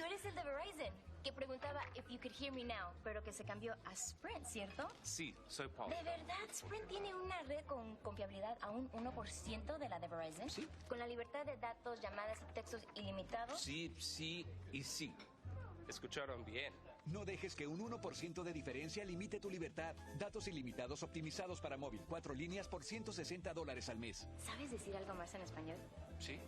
Tú eres el de Verizon, que preguntaba if you could hear me now, pero que se cambió a Sprint, ¿cierto? Sí, soy Paul. ¿De verdad Sprint tiene una red con confiabilidad a un 1% de la de Verizon? Sí. ¿Con la libertad de datos, llamadas y textos ilimitados? Sí, sí y sí. Escucharon bien. No dejes que un 1% de diferencia limite tu libertad. Datos ilimitados optimizados para móvil. 4 líneas por $160 al mes. ¿Sabes decir algo más en español? Sí.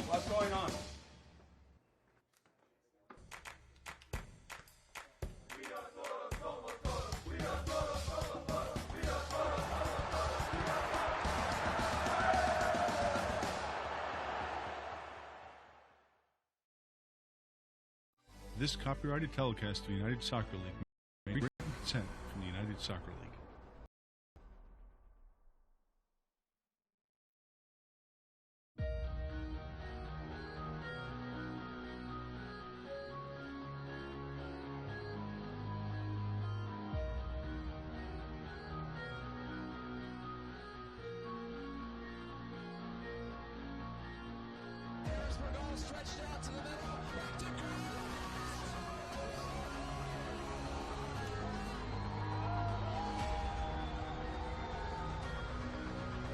What's going on? This copyrighted telecast of the United Soccer League may be written consent from the United Soccer League. Stretched out to the middle.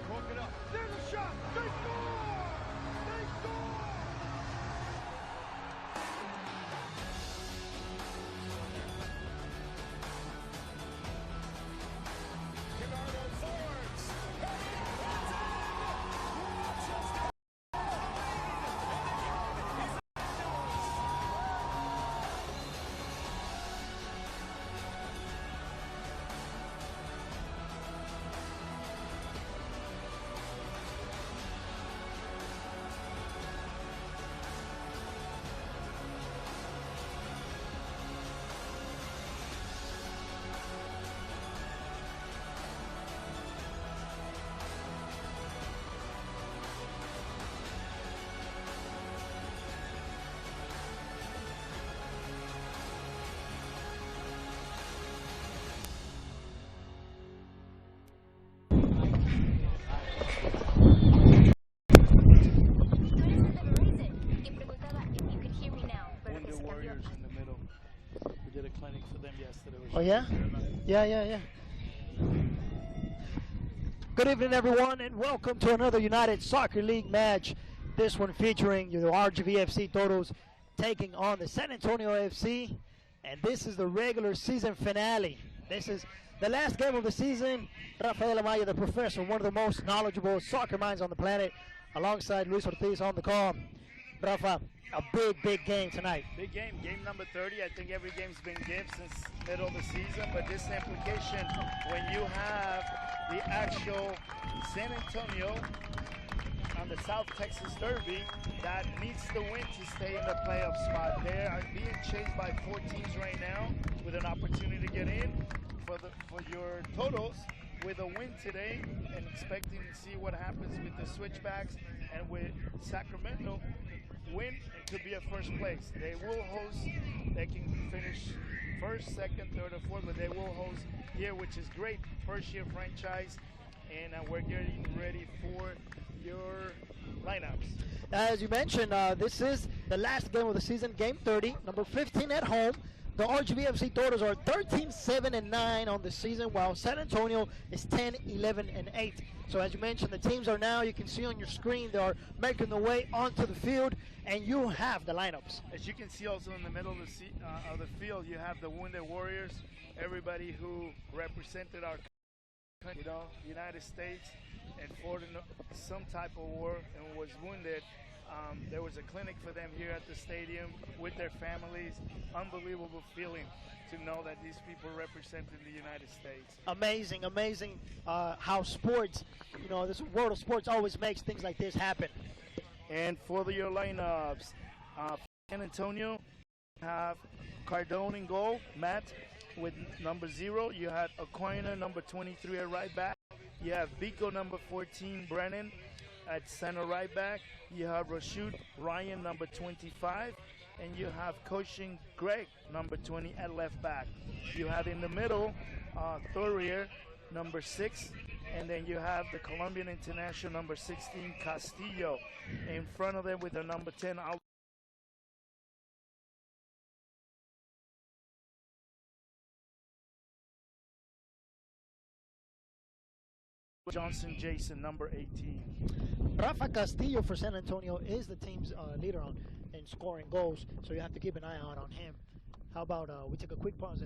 Broke it up. There's a shot. They score! They score! Bernardo Fords. Oh, yeah? Yeah. Good evening, everyone, and welcome to another United Soccer League match. This one featuring the RGVFC Toros taking on the San Antonio FC. And this is the regular season finale. This is the last game of the season. Rafael Amaya, the professor, one of the most knowledgeable soccer minds on the planet, alongside Luis Ortiz on the call. Rafa, a big game tonight. Big game, game number 30. I think every game's been good since middle of the season, but this implication when you have the actual San Antonio on the South Texas Derby that needs the win to stay in the playoff spot. They are being chased by 4 teams right now with an opportunity to get in for your Toros with a win today and expecting to see what happens with the switchbacks and with Sacramento. Win and could be at first place. They will host, they can finish first, second, third, or fourth, but they will host here, which is great. First year franchise, and we're getting ready for your lineups. As you mentioned, this is the last game of the season, game 30, number 15 at home. The RGVFC Toros are 13-7-9 on the season, while San Antonio is 10-11-8. So as you mentioned, the teams are now, you can see on your screen, they are making their way onto the field, and you have the lineups. As you can see also in the middle of the field, you have the Wounded Warriors, everybody who represented our United States, and fought in some type of war and was wounded. There was a clinic for them here at the stadium with their families. Unbelievable feeling to know that these people represented the United States. Amazing, amazing how sports, this world of sports always makes things like this happen. And for your lineups, San Antonio have Cardone in goal, Matt with number 0. You have Aquina, number 23 at right back. You have Vico, number 14, Brennan at center right back. You have Rashid Ryan, number 25. And you have coaching Greg, number 20 at left back. You have in the middle, Thurier, number 6. And then you have the Colombian international, number 16, Castillo. In front of them with the number 10, Johnson Jason, number 18. Rafa Castillo for San Antonio is the team's leader in scoring goals, so you have to keep an eye out on him. How about we take a quick pause?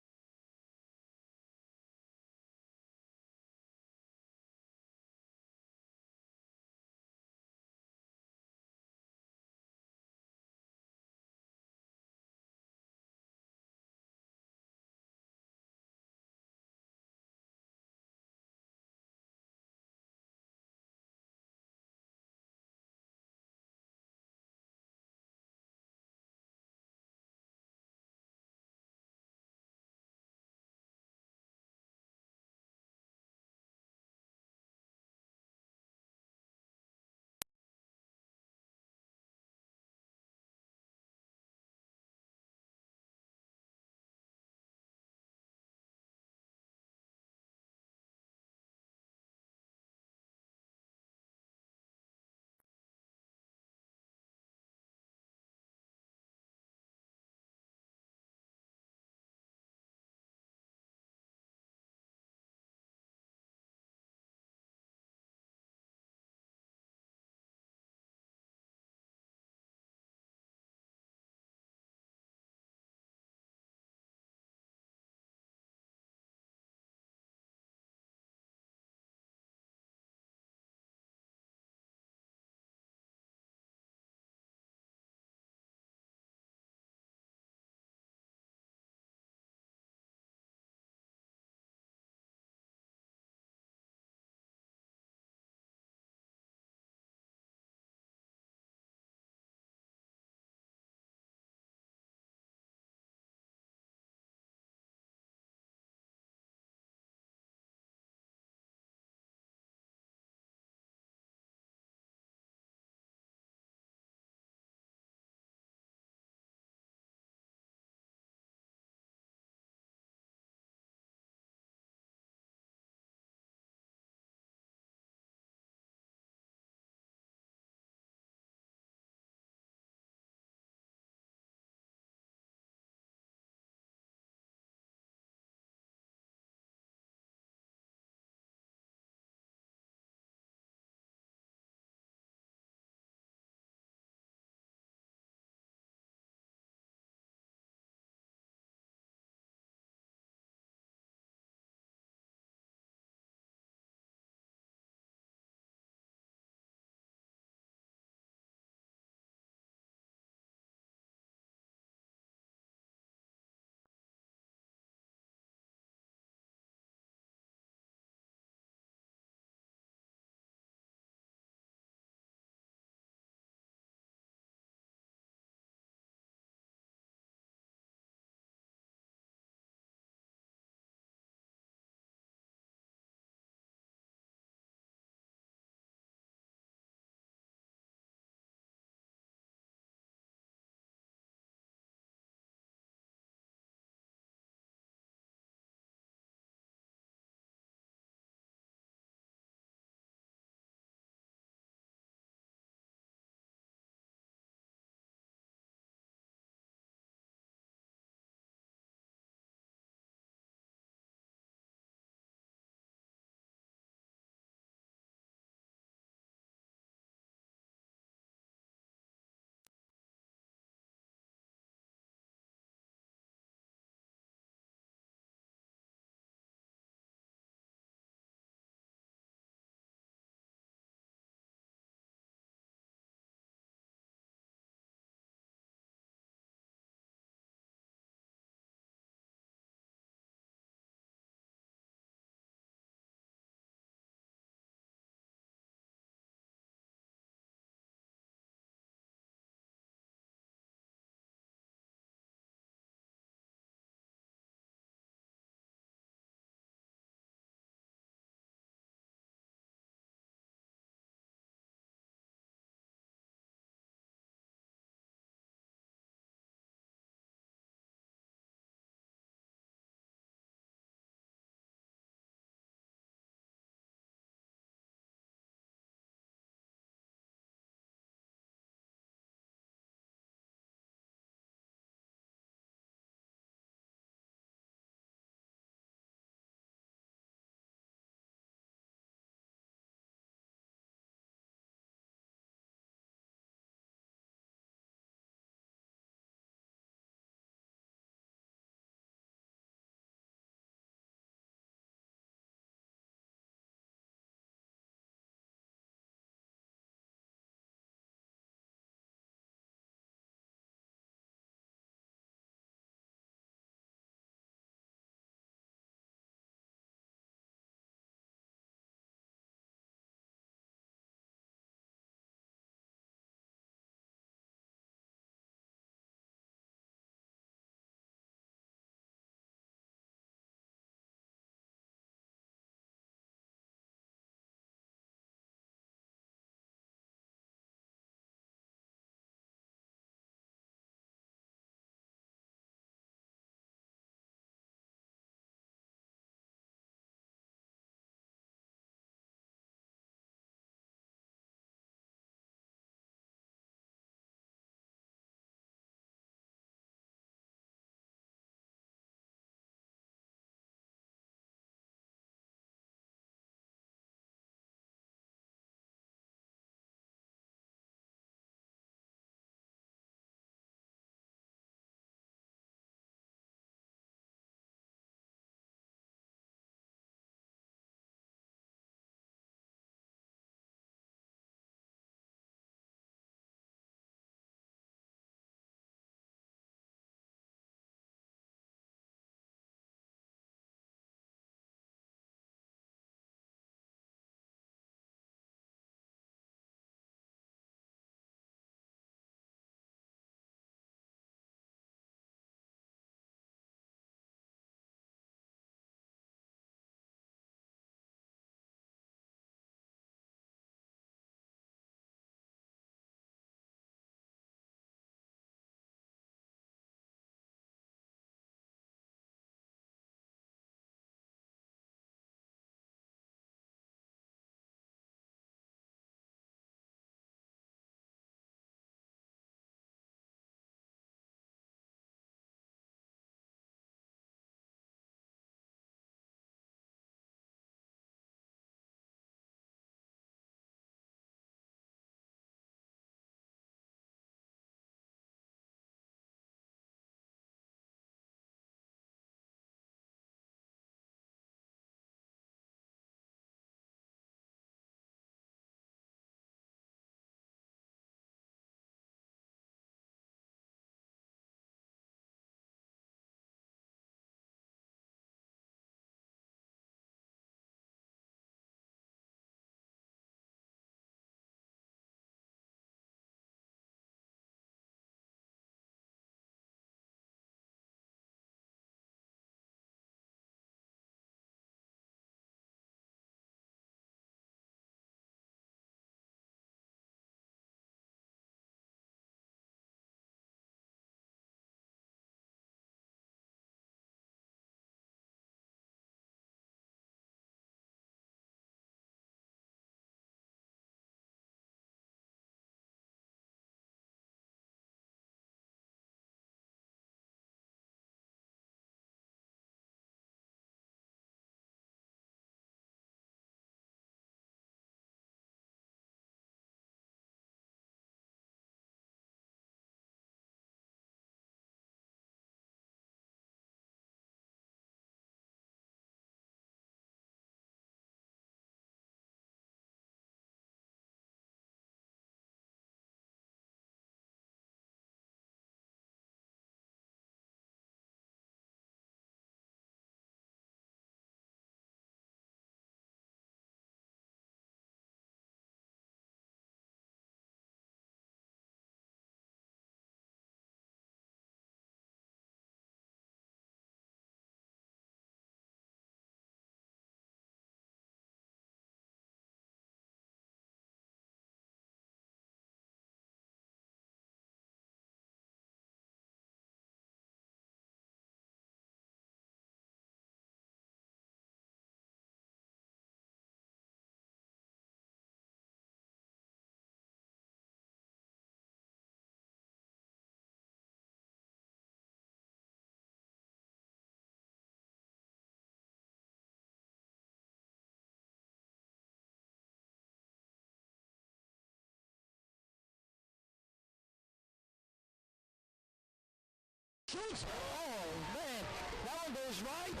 Shoots. Oh, man. That one goes right.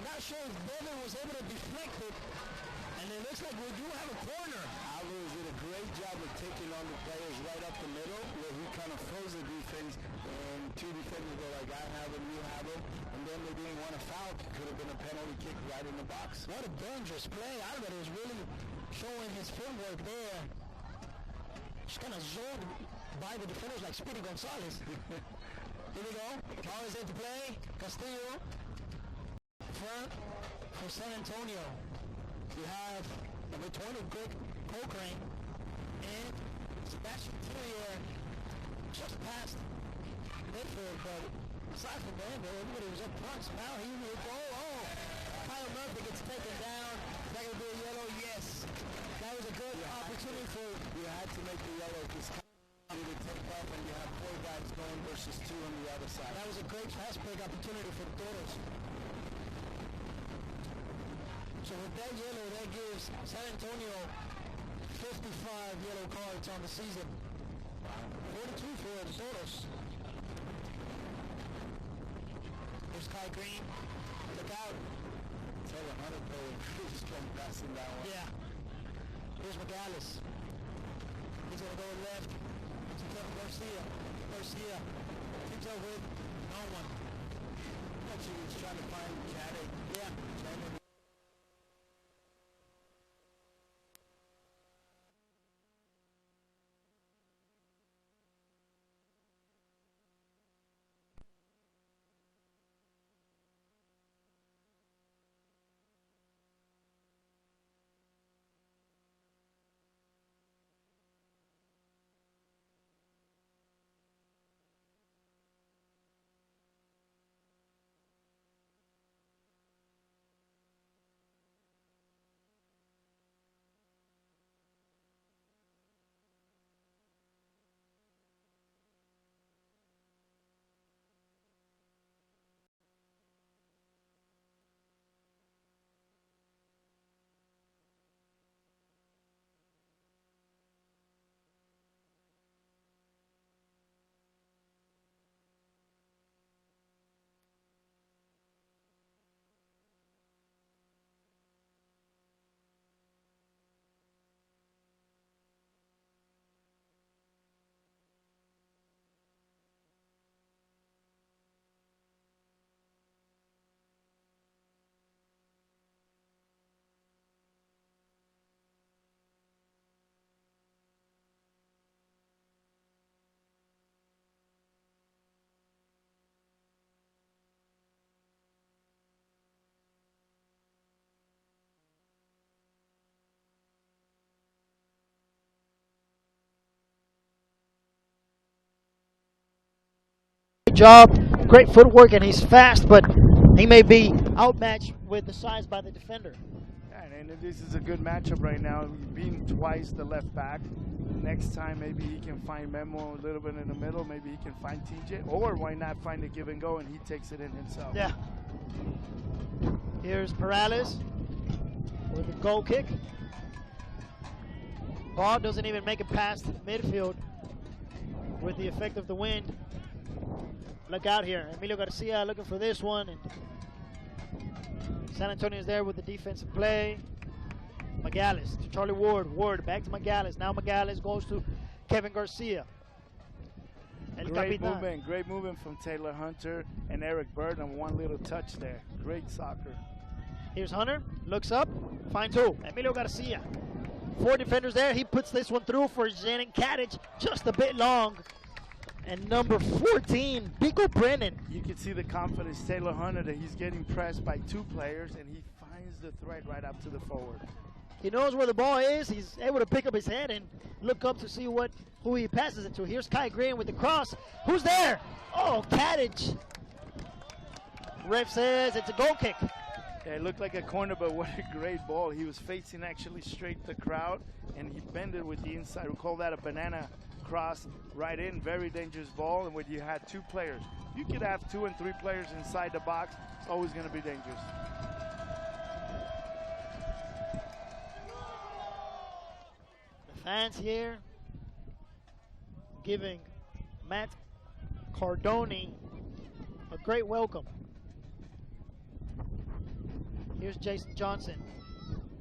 Not sure if Devin was able to deflect it. And it looks like we do have a corner. Alvarez did a great job of taking on the players right up the middle, where he kind of froze the defense, and two defenders were like, I have him, you have him, and then they didn't want a foul. Could have been a penalty kick right in the box. What a dangerous play. Alvarez really showing his footwork there. Just kind of zoned by the defenders like Speedy Gonzalez. Here we go. Ball is into play. Castillo. Front for San Antonio. We have number 20, Greg Cochrane, and Sebastian Tillier just past midfield, but aside from that, everybody was up front. So now he will go. Oh, Kyle Murphy gets taken down. Is that going to be a yellow? Yes. That was a good opportunity for... You had to make the yellow because you would take off and you have 4 guys going versus 2 on the other side. That was a great fast break opportunity for the Toros. So with that yellow, that gives San Antonio 55 yellow cards on the season. 42 for the Toros. Here's Kai Green. Look out. Taylor Hunter playing pretty strong passing that one. Yeah. Here's McAllis. He's going to go left to Kevin Garcia. Garcia teams up with no one. Actually, he's trying to find Caddick. Yeah. Job, great footwork, and he's fast, but he may be outmatched with the size by the defender. Yeah, and this is a good matchup right now. Being twice the left back. Next time, maybe he can find Memo a little bit in the middle. Maybe he can find TJ, or why not find a give and go and he takes it in himself. Yeah. Here's Perales with a goal kick. Ball doesn't even make it past midfield with the effect of the wind. Look out here. Emilio Garcia looking for this one. And San Antonio's there with the defensive play. McAllis to Charlie Ward. Ward back to McAllis. Now McAllis goes to Kevin Garcia. Great movement from Taylor Hunter and Eric Bird on one little touch there. Great soccer. Here's Hunter. Looks up. Finds who? Emilio Garcia. 4 defenders there. He puts this one through for Zenon Kadich. Just a bit long. And number 14, Pico Brennan. You can see the confidence Taylor Hunter that he's getting pressed by 2 players, and he finds the threat right up to the forward. He knows where the ball is. He's able to pick up his head and look up to see who he passes it to. Here's Kai Green with the cross. Who's there? Oh, Kadich. Ref says it's a goal kick. Yeah, it looked like a corner, but what a great ball. He was facing actually straight the crowd, and he bended with the inside. We call that a banana cross right in. Very dangerous ball. And when you had 2 players, you could have 2 and 3 players inside the box. It's always going to be dangerous. The fans here giving Matt Cardoni great welcome. Here's Jason Johnson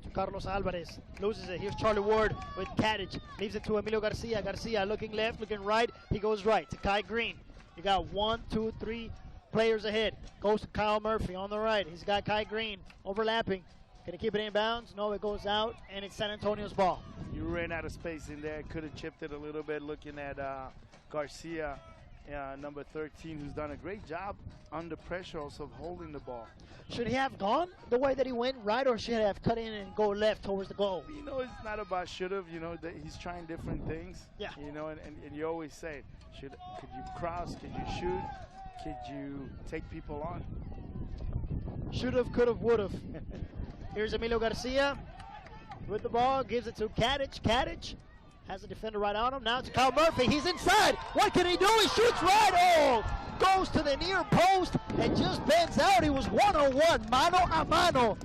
to Carlos Alvarez. Loses it. Here's Charlie Ward with Kadich. Leaves it to Emilio Garcia. Garcia looking left, looking right. He goes right to Kai Green. You got 1, 2, 3 players ahead. Goes to Kyle Murphy on the right. He's got Kai Green overlapping. Can he keep it in bounds? No, it goes out, and it's San Antonio's ball. You ran out of space in there. Could have chipped it a little bit looking at Garcia, number 13, who's done a great job under pressure also of holding the ball. Should he have gone the way that he went right, or should he have cut in and go left towards the goal? You know, it's not about should have. You know, he's trying different things. Yeah. You know, and you always say, could you cross? Could you shoot? Could you take people on? Should have, could have, would have. Here's Emilio Garcia with the ball, gives it to Kadich. Kadich has a defender right on him. Now to Kyle Murphy. He's inside. What can he do? He shoots right. Oh, goes to the near post and just bends out. He was one-on-one, mano a mano.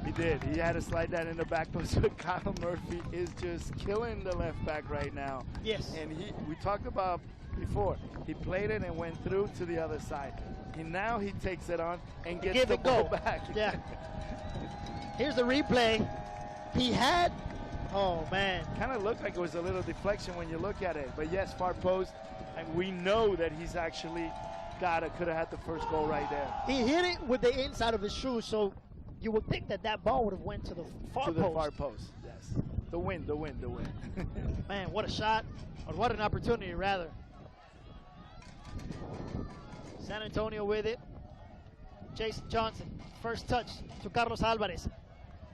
He did. He had to slide that in the back post, but Kyle Murphy is just killing the left back right now. Yes. And we talked about before. He played it and went through to the other side. And now he takes it on and gets the ball back. Yeah. Here's the replay. He had, oh man. Kind of looked like it was a little deflection when you look at it. But yes, far post. And we know that he's actually could have had the first goal right there. He hit it with the inside of his shoe, so you would think that that ball would have went to the far post. To the far post, yes. The win. Man, what a shot, or what an opportunity, rather. San Antonio with it. Jason Johnson, first touch to Carlos Alvarez.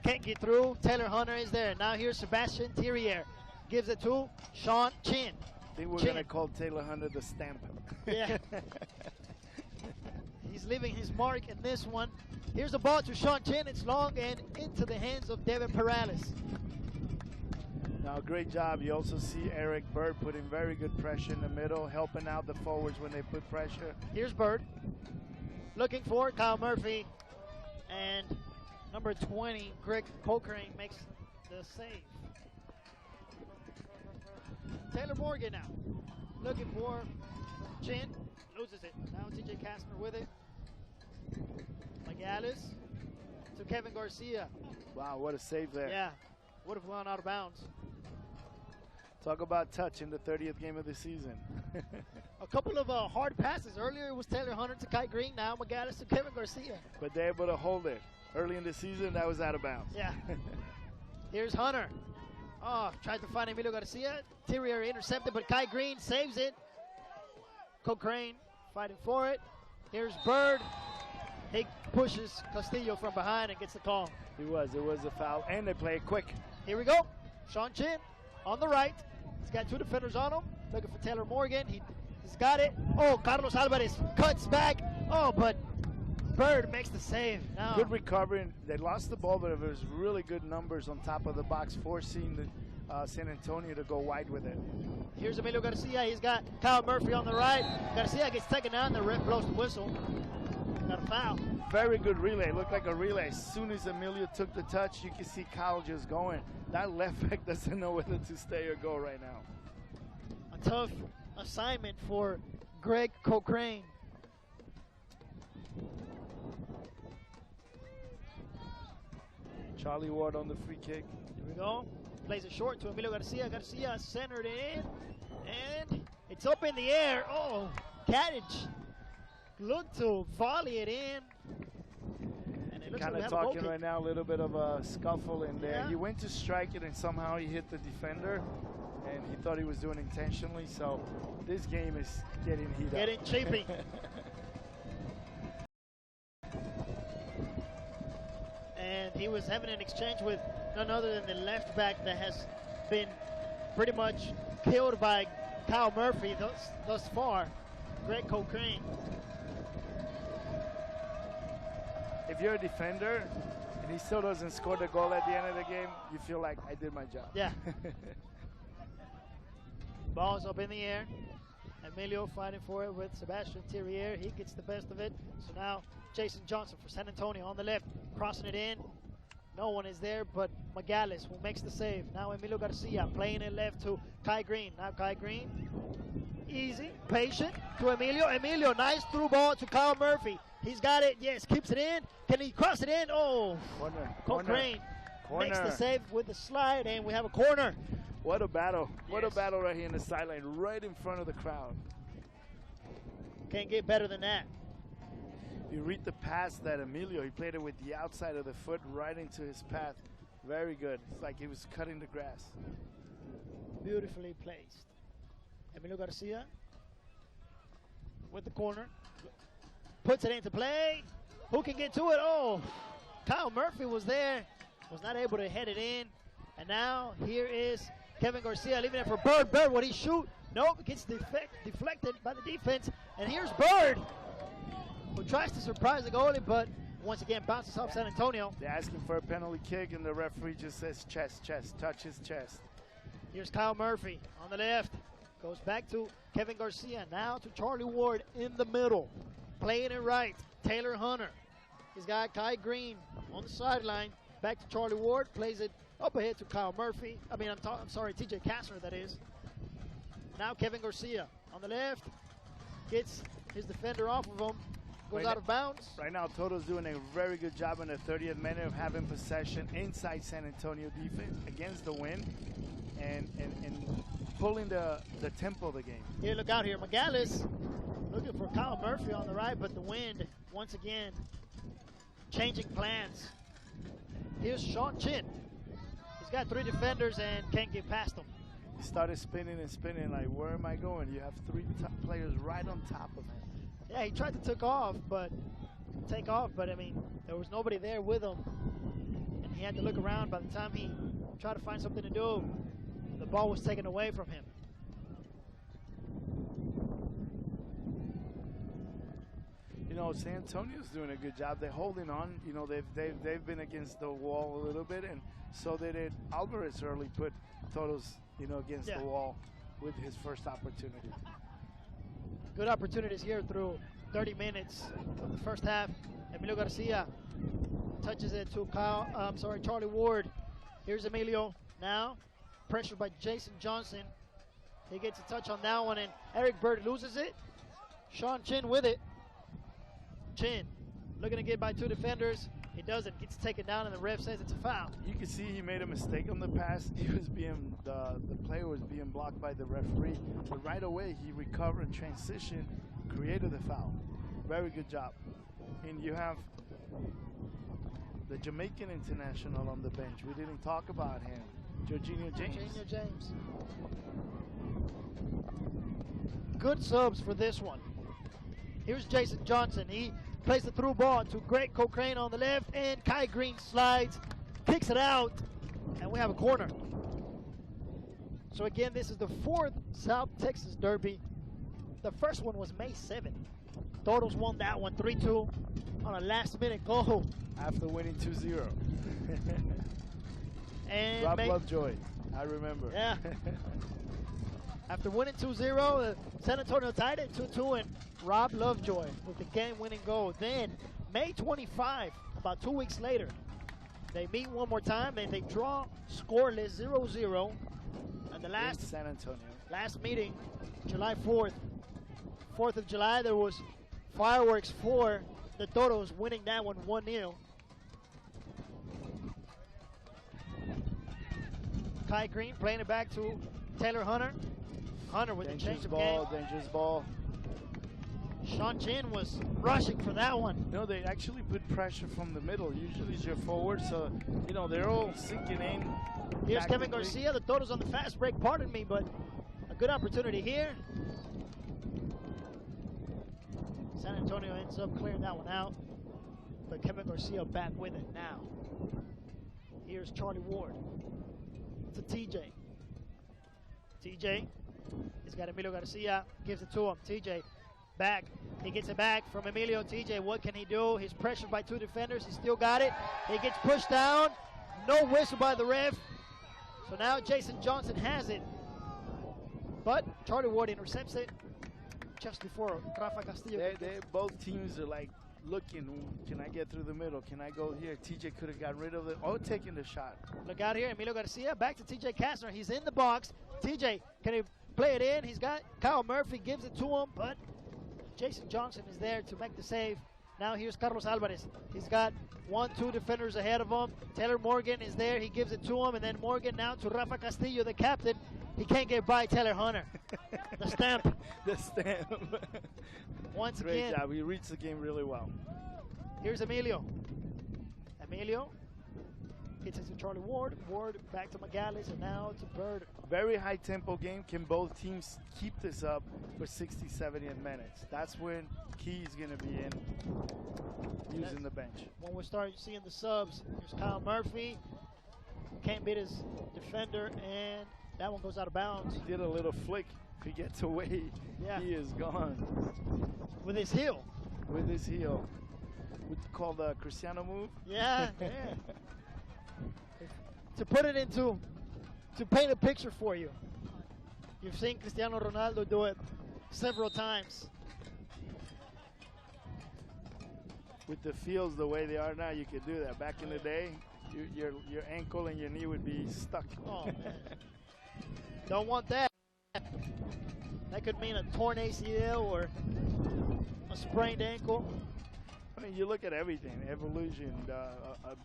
Can't get through. Taylor Hunter is there. Now here's Sebastian Thirier. Gives it to Sean Chin. I think we're going to call Taylor Hunter the stamp. Yeah. He's leaving his mark in this one. Here's the ball to Sean Chin. It's long and into the hands of Devin Perales. Now, great job. You also see Eric Bird putting very good pressure in the middle, helping out the forwards when they put pressure. Here's Bird. Looking for Kyle Murphy. And number 20, Greg Cochrane, makes the save. Taylor Morgan now. Looking for Chin. Loses it. Now TJ Kastner with it. McAllis to Kevin Garcia. Wow, what a save there. Yeah. Would have gone out of bounds. Talk about touch in the 30th game of the season. A couple of hard passes. Earlier it was Taylor Hunter to Kai Green. Now McAllis to Kevin Garcia. But they're able to hold it. Early in the season, that was out of bounds. Yeah. Here's Hunter. Oh, tried to find Emilio Garcia. Thirier intercepted, but Kai Green saves it. Cochrane fighting for it. Here's Bird. He pushes Castillo from behind and gets the call. It was a foul, and they play it quick. Here we go. Sean Chin on the right. He's got two defenders on him. Looking for Taylor Morgan. He's got it. Oh, Carlos Alvarez cuts back. Oh, but Bird makes the save. Now. Good recovery. They lost the ball, but it was really good numbers on top of the box, forcing the San Antonio to go wide with it. Here's Emilio Garcia. He's got Kyle Murphy on the right. Garcia gets taken down. The ref blows the whistle. Got a foul. Very good relay. Looked like a relay. As soon as Emilio took the touch, you can see Kyle just going. That left back doesn't know whether to stay or go right now. A tough assignment for Greg Cochrane. Charlie Ward on the free kick. Here we go. Plays it short to Emilio Garcia. Garcia centered in. And it's up in the air. Oh, Kadich looked to volley it in. And it looks kind like of talking right now, a little bit of a scuffle in there. Yeah. He went to strike it, and somehow he hit the defender. And he thought he was doing intentionally. So this game is getting heated up. Getting cheapy. And he was having an exchange with none other than the left back that has been pretty much killed by Kyle Murphy thus far, Greg Cochrane. If you're a defender and he still doesn't score the goal at the end of the game, you feel like I did my job. Yeah. Ball's up in the air. Emilio fighting for it with Sebastian Thirier. He gets the best of it. So now Jason Johnson for San Antonio on the left, crossing it in. No one is there but McAllis, who makes the save. Now Emilio Garcia playing it left to Kai Green. Now Kai Green, easy, patient to Emilio. Emilio, nice through ball to Kyle Murphy. He's got it. Yes, keeps it in. Can he cross it in? Oh, Cochrane makes the save with the slide, and we have a corner. What a battle. What a Yes. battle right here in the sideline, right in front of the crowd. Can't get better than that. You read the pass that Emilio, he played it with the outside of the foot right into his path. Very good. It's like he was cutting the grass. Beautifully placed. Emilio Garcia with the corner. Puts it into play. Who can get to it? Oh, Kyle Murphy was there. Was not able to head it in. And now here is Kevin Garcia leaving it for Bird. Bird, would he shoot? Nope, gets deflected by the defense. And here's Bird, who tries to surprise the goalie, but once again bounces off San Antonio. They're asking for a penalty kick, and the referee just says chest, chest, touch his chest. Here's Kyle Murphy on the left. Goes back to Kevin Garcia. Now to Charlie Ward in the middle. Playing it right. Taylor Hunter. He's got Kai Green on the sideline. Back to Charlie Ward. Plays it up ahead to Kyle Murphy. I'm sorry, TJ Kastner, that is. Now Kevin Garcia on the left. Gets his defender off of him. Goes out of bounds. Right now, Toto's doing a very good job in the 30th minute of having possession inside San Antonio defense against the wind and pulling the tempo of the game. Here, look out here. McGallis looking for Kyle Murphy on the right, but the wind, once again, changing plans. Here's Sean Chin. He's got 3 defenders and can't get past them. He started spinning and spinning like, where am I going? You have 3 top players right on top of him. Yeah, he tried to take off, but I mean, there was nobody there with him, and he had to look around. By the time he tried to find something to do, the ball was taken away from him. You know, San Antonio's doing a good job. They're holding on. You know, they've been against the wall a little bit, and so they did. Alvarez early put Toto's, against the wall with his first opportunity. Good opportunities here through 30 minutes of the first half. Emilio Garcia touches it to Charlie Ward. Here's Emilio now, pressured by Jason Johnson. He gets a touch on that one, and Eric Bird loses it. Sean Chin with it. Chin looking to get by 2 defenders. He doesn't. Gets taken down, and the ref says it's a foul. You can see he made a mistake on the pass. The player was being blocked by the referee, but right away he recovered and transitioned, created the foul. Very good job. And you have the Jamaican international on the bench. We didn't talk about him, Jorginho James. Good subs for this one. Here's Jason Johnson. He plays the through ball to Greg Cochrane on the left, and Kai Green slides, kicks it out, and we have a corner. So again, this is the 4th South Texas Derby. The first one was May 7th. Totos won that one 3-2 on a last-minute goal. After winning 2-0. And Rob Lovejoy, I remember. Yeah. After winning 2-0, San Antonio tied it 2-2, and Rob Lovejoy with the game-winning goal. Then, May 25, about 2 weeks later, they meet one more time, and they draw scoreless 0-0. And the San Antonio. Last meeting, July 4th. 4th of July, there was fireworks for the Toros, winning that one 1-0. Kai Green playing it back to Taylor Hunter. Hunter with the change of game. Dangerous ball. Sean Chin was rushing for that one. No, they actually put pressure from the middle. Usually it's your forward, so, they're all sinking in. Here's Kevin Garcia. The Totos on the fast break, pardon me, but a good opportunity here. San Antonio ends up clearing that one out, but Kevin Garcia back with it now. Here's Charlie Ward to TJ. TJ, he's got Emilio Garcia, gives it to him. TJ back, he gets it back from Emilio. TJ, what can he do? He's pressured by 2 defenders, he still got it. He gets pushed down, no whistle by the ref. So now Jason Johnson has it, but Charlie Ward intercepts it just before Rafa Castillo. Both teams are like looking, can I get through the middle? Can I go here? TJ could have got rid of it or taken the shot. Look out here, Emilio Garcia back to TJ Kastner. He's in the box. TJ, can he play it in. He's got Kyle Murphy, gives it to him, but Jason Johnson is there to make the save. Now here's Carlos Alvarez. He's got 1-2 defenders ahead of him. Taylor Morgan is there. He gives it to him, and then Morgan now to Rafa Castillo, the captain. He can't get by Taylor Hunter. The stamp. The stamp. Once Great again. job. He reads the game really well. Here's Emilio. Emilio hits it to Charlie Ward. Ward back to McGallis, and now to Bird. Very high tempo game. Can both teams keep this up for 60, 70 minutes? That's when key is going to be in using the bench. When we start seeing the subs, here's Kyle Murphy. Can't beat his defender, and that one goes out of bounds. He did a little flick. If he gets away, he is gone. With his heel. With his heel. What's called the Cristiano move? Yeah, yeah. To put it into, to paint a picture for you, you've seen Cristiano Ronaldo do it several times. With the fields the way they are now, you could do that. Back in the day, your ankle and your knee would be stuck. Oh, man. Don't want that. That could mean a torn ACL or a sprained ankle. I mean, you look at everything. Evolution,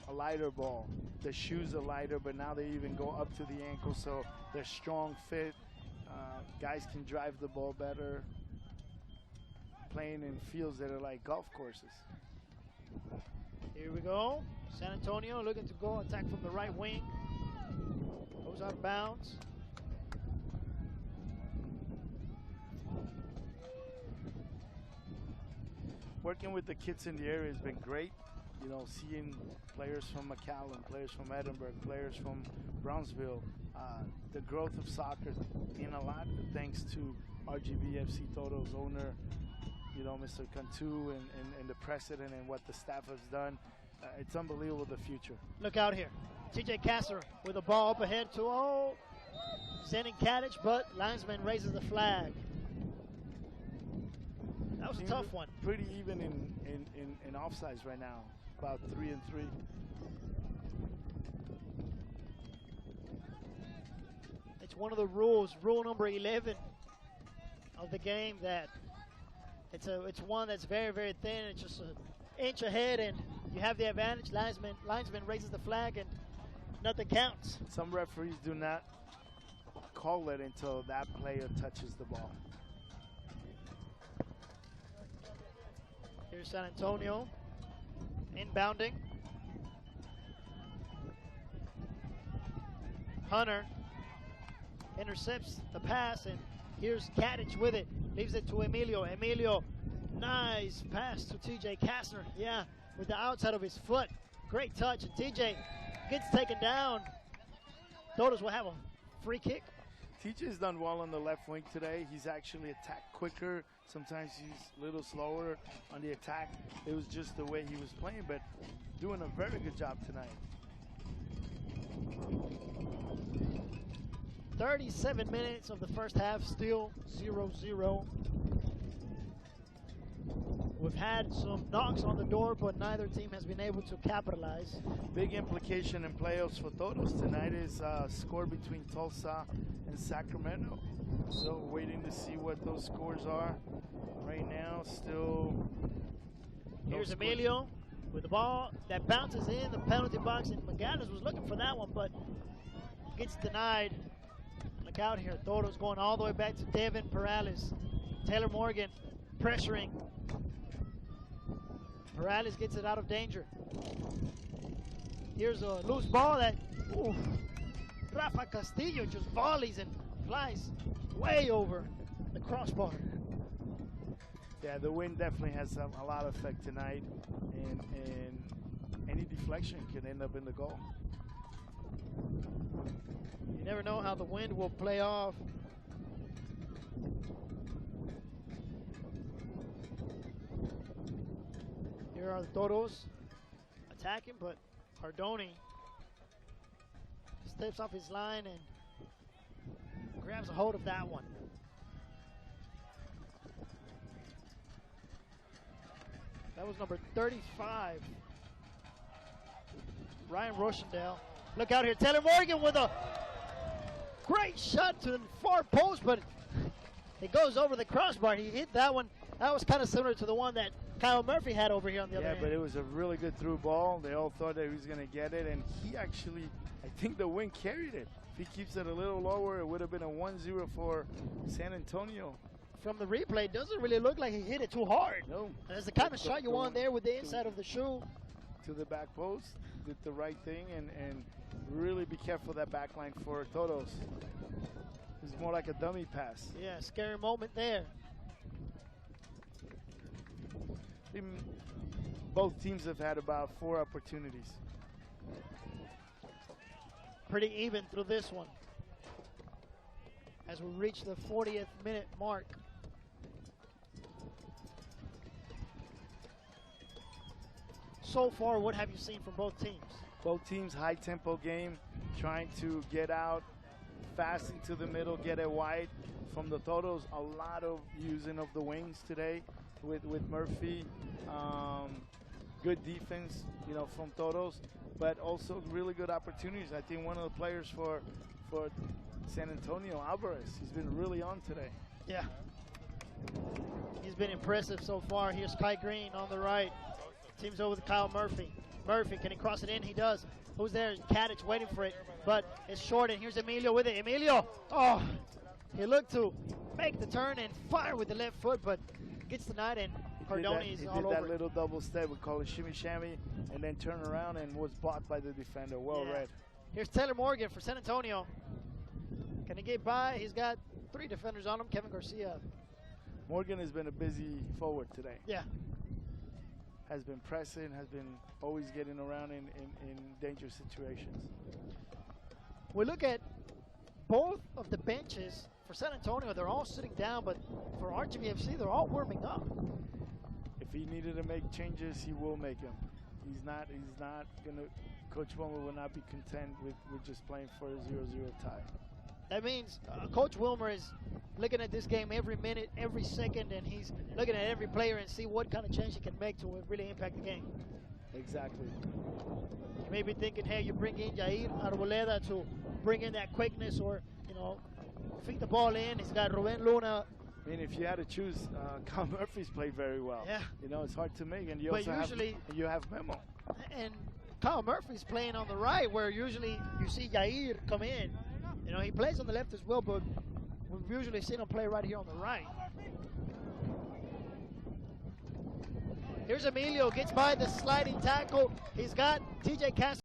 a lighter ball. The shoes are lighter, but now they even go up to the ankle, so they're strong fit. Guys can drive the ball better. Playing in fields that are like golf courses. Here we go. San Antonio looking to go attack from the right wing. Goes out of bounds. Working with the kids in the area has been great. You know, seeing players from McAllen, players from Edinburgh, players from Brownsville. The growth of soccer in a lot thanks to RGVFC Toto's owner, you know, Mr. Cantu and the president and what the staff has done. It's unbelievable, the future. Look out here. TJ Kasser with the ball up ahead to Zenin Kadic, but linesman raises the flag. That was a tough one. Pretty even in offsides right now, about 3-3. It's one of the rules, rule number 11 of the game, that it's one that's very, very thin. It's just an inch ahead, and you have the advantage. Linesman raises the flag, and nothing counts. Some referees do not call it until that player touches the ball. Here's San Antonio inbounding. Hunter intercepts the pass, and here's Kadic with it. Leaves it to Emilio. Emilio, nice pass to TJ Kasser. Yeah, with the outside of his foot. Great touch, and TJ gets taken down. Totos will have a free kick. TJ's done well on the left wing today. He's actually attacked quicker. Sometimes he's a little slower on the attack. It was just the way he was playing, but doing a very good job tonight. 37 minutes of the first half, still 0-0. We've had some knocks on the door, but neither team has been able to capitalize. Big implication in playoffs for Totos tonight is score between Tulsa and Sacramento. So waiting to see what those scores are. Right now, still. Here's Emilio with the ball that bounces in the penalty box, and McGannis was looking for that one, but gets denied. Look out here. Totos going all the way back to Devin Perales. Taylor Morgan pressuring. Perales gets it out of danger. Here's a loose ball that Rafa Castillo just volleys and flies way over the crossbar. Yeah, the wind definitely has a lot of effect tonight, and any deflection can end up in the goal. You never know how the wind will play off. Here are the Toros attacking, but Cardoni steps off his line and grabs a hold of that one. That was number 35, Ryan Rochendale. Look out here, Taylor Morgan with a great shot to the far post, but It goes over the crossbar. He hit that one. That was kind of similar to the one that Kyle Murphy had over here on the other end. Yeah, but it was a really good through ball. They all thought that he was going to get it, and he actually, I think the wind carried it. If he keeps it a little lower, it would have been a 1-0 for San Antonio. From the replay, it doesn't really look like he hit it too hard. No. That's the kind of shot you want there with the inside of the shoe. To the back post, did the right thing, and really be careful of that back line for Todos. It's more like a dummy pass. Yeah, scary moment there. Both teams have had about 4 opportunities. Pretty even through this one. As we reach the 40th minute mark. So far, what have you seen from both teams? Both teams, high tempo game, trying to get out fast into the middle, get it wide. From the Todos, a lot of using of the wings today with Murphy. Good defense, from Todos, but also really good opportunities. I think one of the players for San Antonio, Alvarez, he's been really on today. Yeah. He's been impressive so far. Here's Kai Green on the right. Teams over with Kyle Murphy. Murphy, can he cross it in? He does. Who's there? Kadich waiting for it, but it's short, and here's Emilio with it. Emilio, he looked to make the turn and fire with the left foot, but gets denied, and Cardone is all over. He did that little double step, we call it shimmy shammy, and then turn around and was blocked by the defender. Well read. Here's Taylor Morgan for San Antonio. Can he get by? He's got 3 defenders on him. Kevin Garcia. Morgan has been a busy forward today. Yeah. Has been pressing, has been always getting around in dangerous situations. We look at both of the benches for San Antonio. They're all sitting down, but for RGVFC, they're all warming up. If he needed to make changes, he will make them. He's not going to, Coach Wilmer will not be content with just playing for a 0-0 tie. That means Coach Wilmer is looking at this game every minute, every second, and he's looking at every player and see what kind of change he can make to really impact the game. Exactly. You may be thinking, hey, you bring in Jair Arboleda to bring in that quickness or, feed the ball in. He's got Ruben Luna. I mean, if you had to choose, Kyle Murphy's played very well. Yeah. It's hard to make, and you have Memo. And Kyle Murphy's playing on the right, where usually you see Jair come in. He plays on the left as well, but we've usually seen him play right here on the right. Here's Emilio, gets by the sliding tackle. He's got TJ Castro,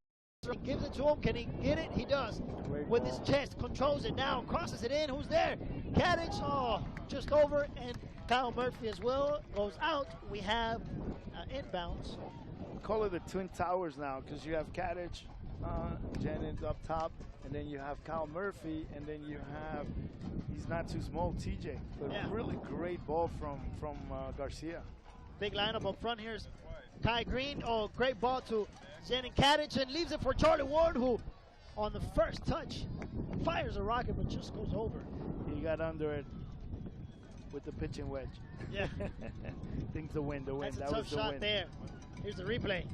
he gives it to him. Can he get it? He does. With his chest, controls it now, crosses it in. Who's there? Kadich, just over, and Kyle Murphy as well goes out. We have inbounds. Call it the Twin Towers now, because you have Kadich, Jennings up top, and then you have Kyle Murphy, and then you have, he's not too small, TJ. But really great ball from Garcia. Big lineup up front. Here's Kai Green. Great ball to Zenon Kadich, and leaves it for Charlie Ward, who on the first touch fires a rocket but just goes over. He got under it with the pitching wedge. Yeah. Think the win. That's a that tough was the shot win. there. Here's the replay.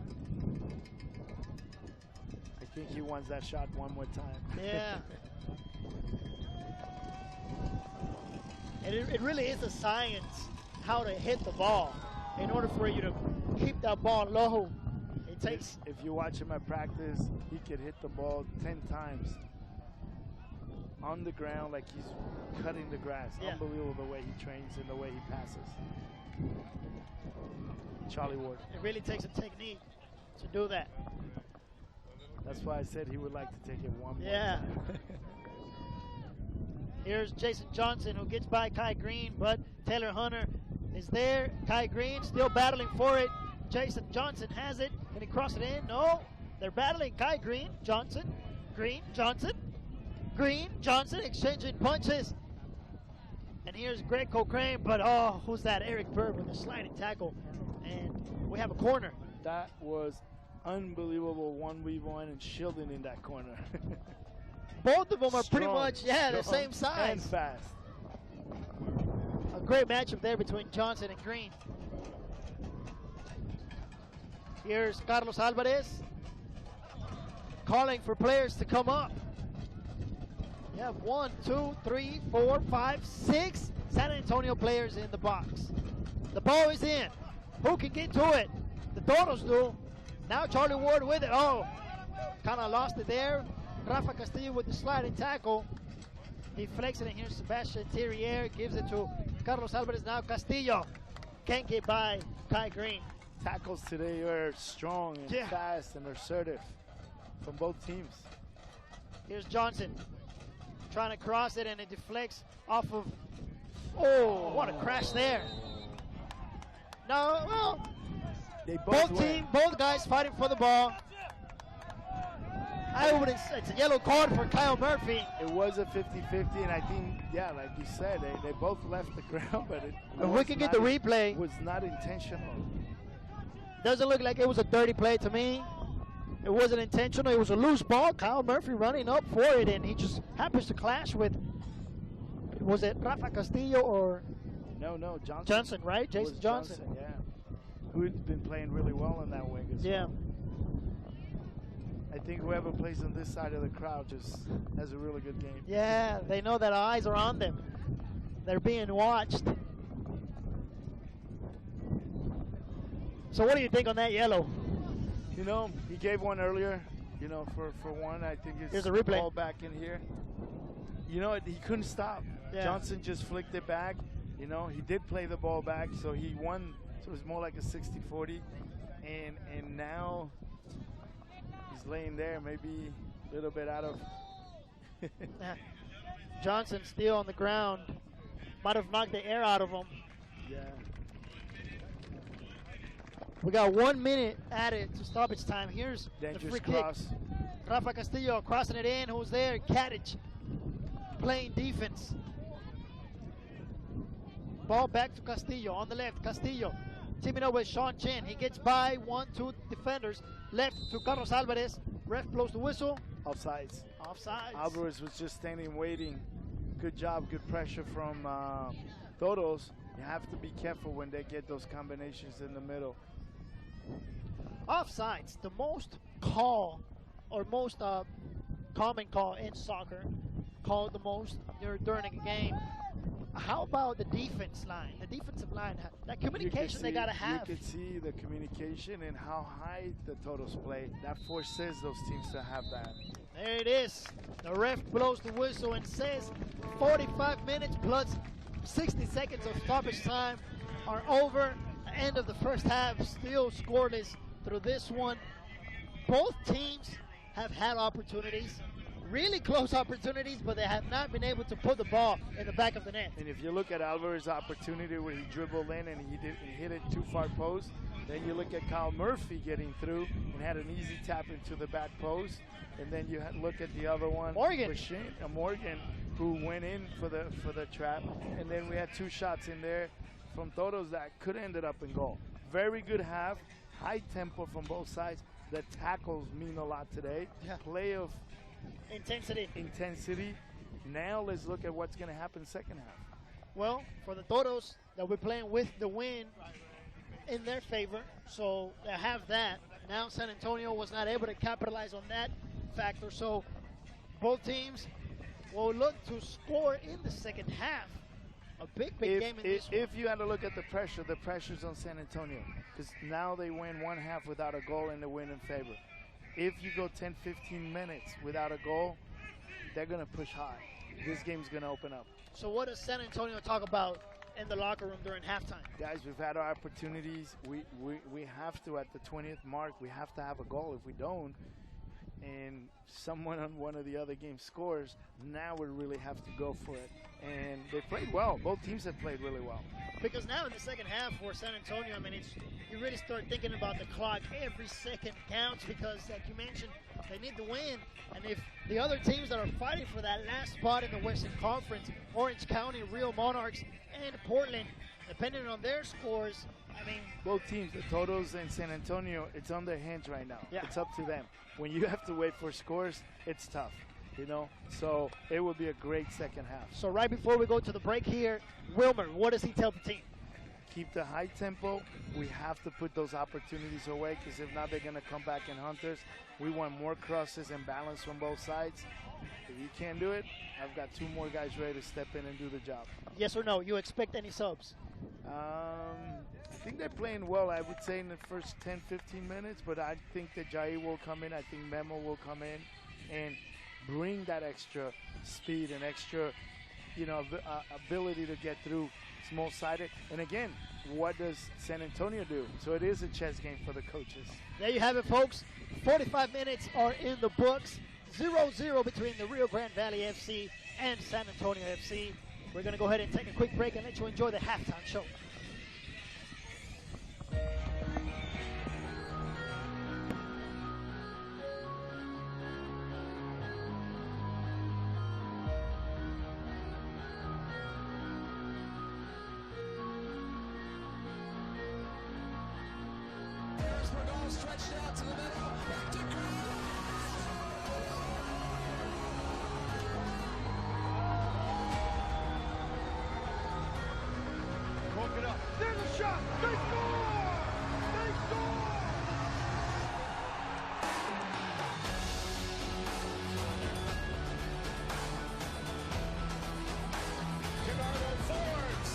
I think he wants that shot one more time. Yeah. And it really is a science how to hit the ball in order for you to keep that ball low. It takes. If you watch him at practice, he could hit the ball 10 times on the ground like he's cutting the grass. Yeah. Unbelievable the way he trains and the way he passes. Charlie Ward. It really takes a technique to do that. That's why I said he would like to take it one more Yeah. time. Here's Jason Johnson, who gets by Kai Green, but Taylor Hunter is there. Kai Green still battling for it. Jason Johnson has it. Can he cross it in? No. They're battling. Kai Green, Johnson, Green, Johnson, Green, Johnson, exchanging punches. And here's Greg Cochrane, but who's that? Eric Bird with a sliding tackle. And we have a corner. That was unbelievable 1v1 and shielding in that corner. Both of them are pretty Strong, much, the strong, same size. And fast. A great matchup there between Johnson and Green. Here's Carlos Alvarez calling for players to come up. You have 1, 2, 3, 4, 5, 6 San Antonio players in the box. The ball is in. Who can get to it? The Toros do. Now Charlie Ward with it. Oh, kind of lost it there. Rafa Castillo with the sliding tackle. He flexes it, and here's Sebastian Thierrier. Gives it to Carlos Alvarez. Now Castillo can't get by Kai Green. Tackles today are strong and fast and assertive from both teams. Here's Johnson trying to cross it, and it deflects off of. Oh, what a crash there. No, well, both guys fighting for the ball. I wouldn't say it's a yellow card for Kyle Murphy. It was a 50-50, and I think, yeah, like you said, they both left the ground, but if we can get the replay, it was not intentional. Doesn't look like it was a dirty play to me. It wasn't intentional. It was a loose ball. Kyle Murphy running up for it, and he just happens to clash with, was it Rafa Castillo or? No, Johnson. Johnson, right? Jason Johnson. Yeah. Who's been playing really well in that wing as well. I think whoever plays on this side of the crowd just has a really good game. Yeah, they know that eyes are on them. They're being watched. So what do you think on that yellow? You know, he gave one earlier, you know, for one. I think it's here's a replay. Ball back in here. You know, he couldn't stop. Yeah. Johnson just flicked it back. You know, he did play the ball back, so he won. So it was more like a 60-40. And now he's laying there, maybe a little bit out of. Johnson still on the ground. Might have knocked the air out of him. Yeah. We got 1 minute added to stoppage time. Here's dangerous the free cross. kick. Rafa Castillo crossing it in. Who's there? Kadich playing defense. Ball back to Castillo on the left. Castillo teaming up with Sean Chen. He gets by 1-2 defenders. Left to Carlos Alvarez. Ref blows the whistle. Offsides. Offsides. Alvarez was just standing waiting. Good job, good pressure from Toros. You have to be careful when they get those combinations in the middle. Offsides, the most common call in soccer, called the most during a game. How about the defense line? The defensive line, that communication they gotta have. You can see the communication and how high the Toros play. That forces those teams to have that. There it is. The ref blows the whistle and says 45 minutes plus 60 seconds of stoppage time are over. The end of the first half, still scoreless through this one. Both teams have had opportunities, really close opportunities, but they have not been able to put the ball in the back of the net. And if you look at Alvarez's opportunity where he dribbled in and he hit it too far post, then you look at Kyle Murphy getting through and had an easy tap into the back post. And then you look at the other one, Morgan, who went in for the trap. And then we had two shots in there from Toros that could have ended up in goal. Very good half, high tempo from both sides. The tackles mean a lot today. Yeah. Play of intensity. Now let's look at what's going to happen second half. Well, for the Toros, that we're playing with the win in their favor, so they have that. Now San Antonio was not able to capitalize on that factor, so both teams will look to score in the second half. A big game in this one. If you had to look at the pressure's on San Antonio, because now they win one half without a goal and they win in favor. If you go 10-15 minutes without a goal, they're going to push high. This game's going to open up. So what does San Antonio talk about in the locker room during halftime? Guys, we've had our opportunities. We have to, at the 20th mark, we have to have a goal. If we don't, and someone on one of the other games scores, now we really have to go for it. And they played well. Both teams have played really well. Because now in the second half for San Antonio, I mean, you really start thinking about the clock. Every second counts because, like you mentioned, they need to win. And if the other teams that are fighting for that last spot in the Western Conference, Orange County, Rio Monarchs, and Portland, depending on their scores, I mean, both teams, the Toros and San Antonio, it's on their hands right now. Yeah. It's up to them. When you have to wait for scores, it's tough, you know? So it will be a great second half. So right before we go to the break here, Wilmer, what does he tell the team? Keep the high tempo. We have to put those opportunities away because if not, they're going to come back and hunt us. We want more crosses and balance from both sides. If you can't do it, I've got 2 more guys ready to step in and do the job. Yes or no? You expect any subs? I think they're playing well, I would say, in the first 10, 15 minutes, but I think that Jair will come in. I think Memo will come in and bring that extra speed and extra, ability to get through small-sided. And again, what does San Antonio do? So it is a chess game for the coaches. There you have it, folks. 45 minutes are in the books. 0-0 between the Rio Grande Valley FC and San Antonio FC. We're going to go ahead and take a quick break and let you enjoy the halftime show. Stretched out to the middle. Back to Broke it up. There's a shot. They score! They score! Gerardo Fords.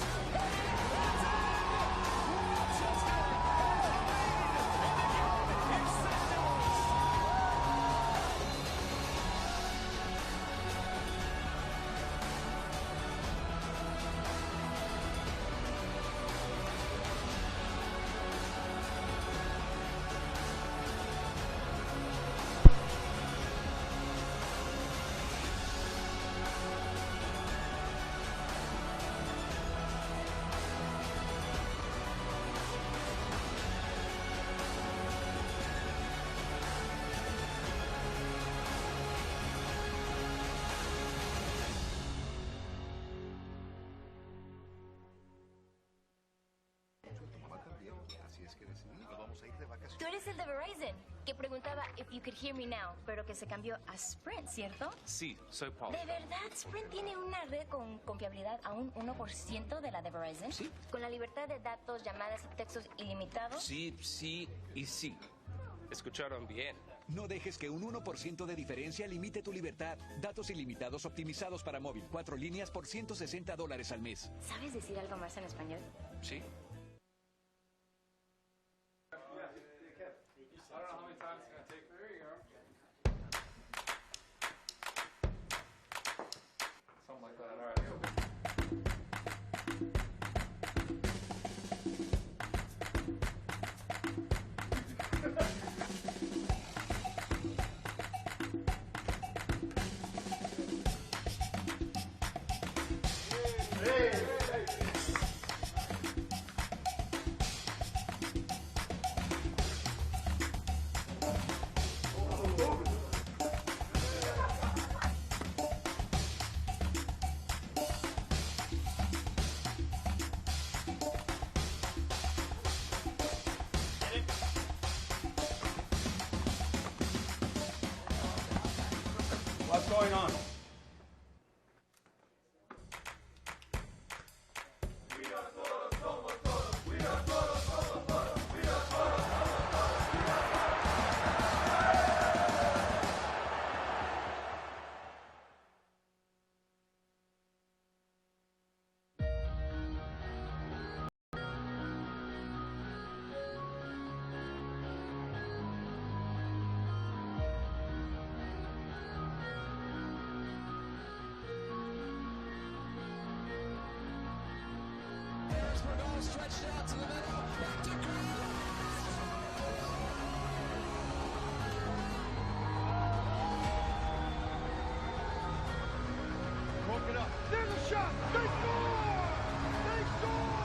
Tú eres el de Verizon, que preguntaba if you could hear me now, pero que se cambió a Sprint, ¿cierto? Sí, soy Paul. ¿De verdad Sprint tiene una red con confiabilidad a un 1% de la de Verizon? Sí. ¿Con la libertad de datos, llamadas y textos ilimitados? Sí, sí y sí. Escucharon bien. No dejes que un 1% de diferencia limite tu libertad. Datos ilimitados optimizados para móvil. 4 líneas por $160 al mes. ¿Sabes decir algo más en español? Sí. What's going on? Stretched out to the middle. Back to Broke it up. There's a shot. They score! They score!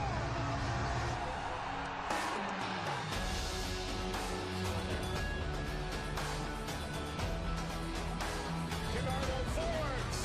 Gerardo Fords.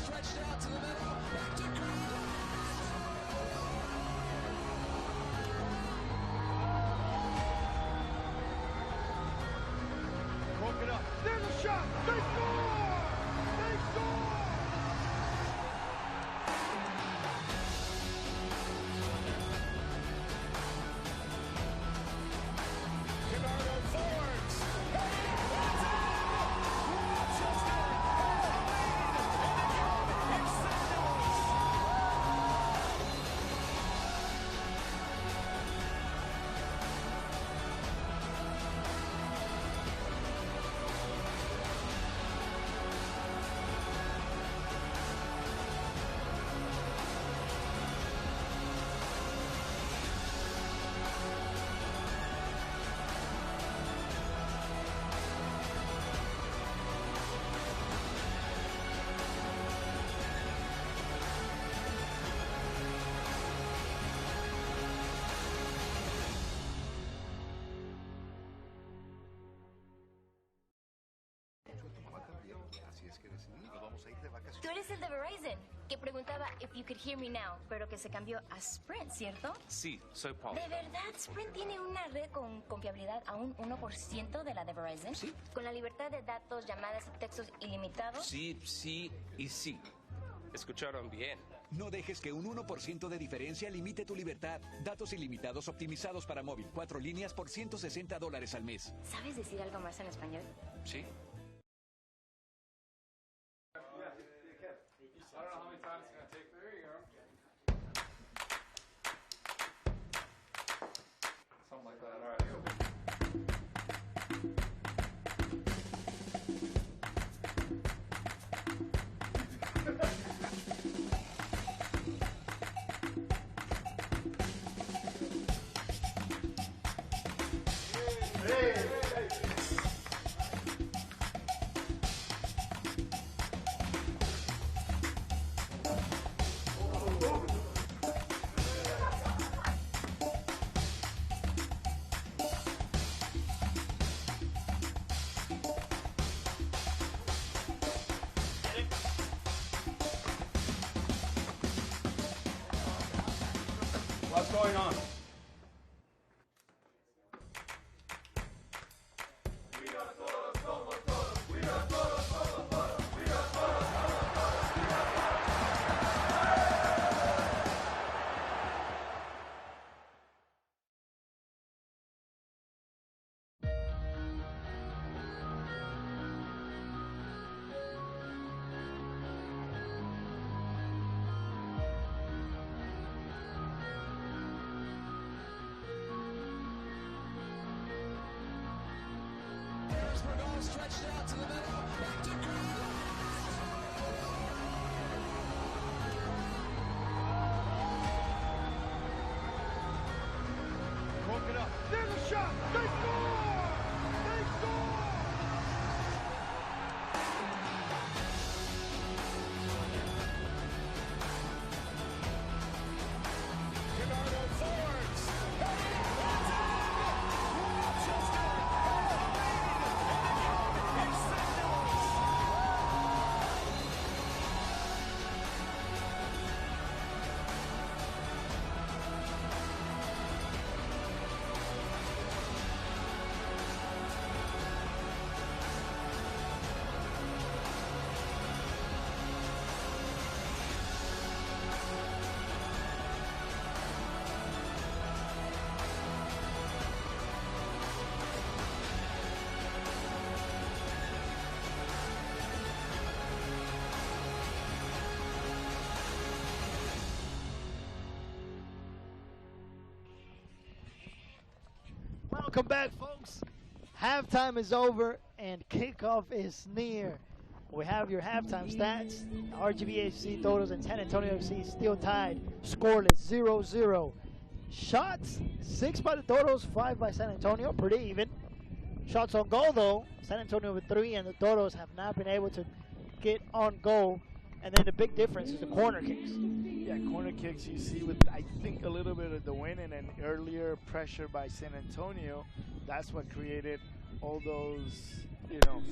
stretched out to the middle. Back to Cruz. Broke it up. There's a shot. They score! They score! Bernardo Fords. Tú eres el de Verizon, que preguntaba if you could hear me now, pero que se cambió a Sprint, ¿cierto? Sí, soy Paul. ¿De verdad Sprint tiene una red con confiabilidad a un 1% de la de Verizon? Sí. ¿Con la libertad de datos, llamadas y textos ilimitados? Sí, sí y sí. Escucharon bien. No dejes que un 1% de diferencia limite tu libertad. Datos ilimitados optimizados para móvil. 4 líneas por $160 al mes. ¿Sabes decir algo más en español? Sí. What's going on? Stretched out to the middle. Back to Cruz. Broke it up. There's a shot. They score! They score! Bernardo Fords. Welcome back, folks. Halftime is over and kickoff is near. We have your halftime stats. RGVFC Toros and San Antonio FC still tied, scoreless 0-0. Shots, 6 by the Toros, 5 by San Antonio, pretty even. Shots on goal, though, San Antonio with 3, and the Toros have not been able to get on goal. And then the big difference is the corner kicks. Yeah, corner kicks you see with, I think, a little bit of the win and an earlier pressure by San Antonio. That's what created all those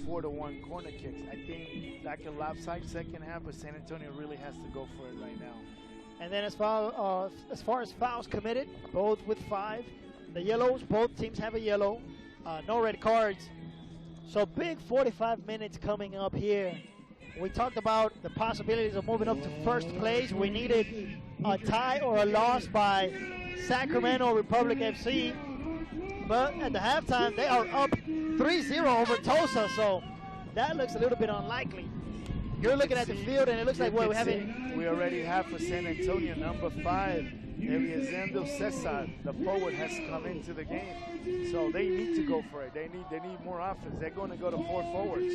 4-1 corner kicks. I think that can lopside second half, but San Antonio really has to go for it right now. And then as far as fouls committed, both with 5. The yellows, both teams have a yellow. No red cards. So big 45 minutes coming up here. We talked about the possibilities of moving up to first place. We needed a tie or a loss by Sacramento Republic FC. But at the halftime, they are up 3-0 over Tulsa, so that looks a little bit unlikely. You're looking at the field, and it looks like we already have for San Antonio, number 5, Eliazendo Cesar, the forward, has come into the game. So they need to go for it. They need more offense. They're going to go to 4 forwards.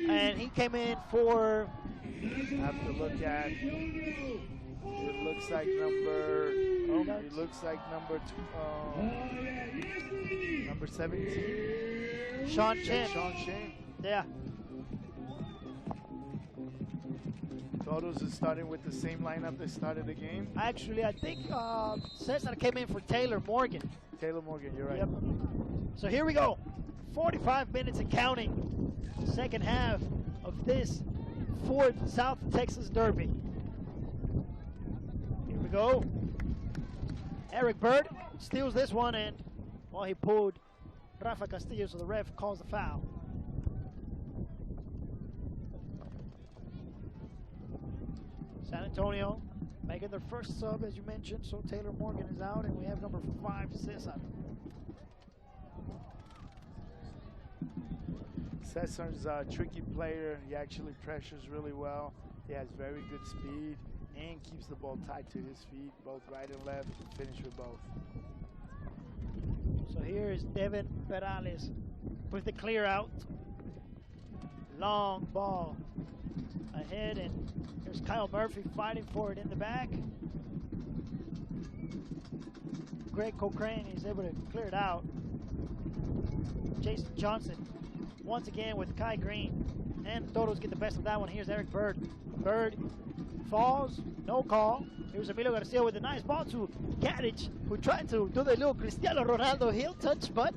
And he came in for... Have to look at... It looks like number 17. Sean Chen. Sean Chen. Yeah. Todos is starting with the same lineup they started the game. Actually, I think Cesar came in for Taylor Morgan. Taylor Morgan, you're right. Yep. So here we go. 45 minutes and counting. Second half of this Ford South Texas Derby. Here we go. Eric Bird steals this one, and he pulled Rafa Castillo, so the ref calls the foul. San Antonio making their first sub, as you mentioned, so Taylor Morgan is out, and we have number 5, Cesar. Cesar's a tricky player. He actually pressures really well. He has very good speed and keeps the ball tied to his feet, both right and left, and finish with both. So here is Devin Perales with the clear out. Long ball ahead, and there's Kyle Murphy fighting for it in the back. Greg Cochrane is able to clear it out. Jason Johnson once again with Kai Green, and Todos get the best of that one. Here's Eric Bird. Bird falls, no call. Here's Emilio Garcia with a nice ball to Kadich, who tried to do the little Cristiano Ronaldo heel touch, but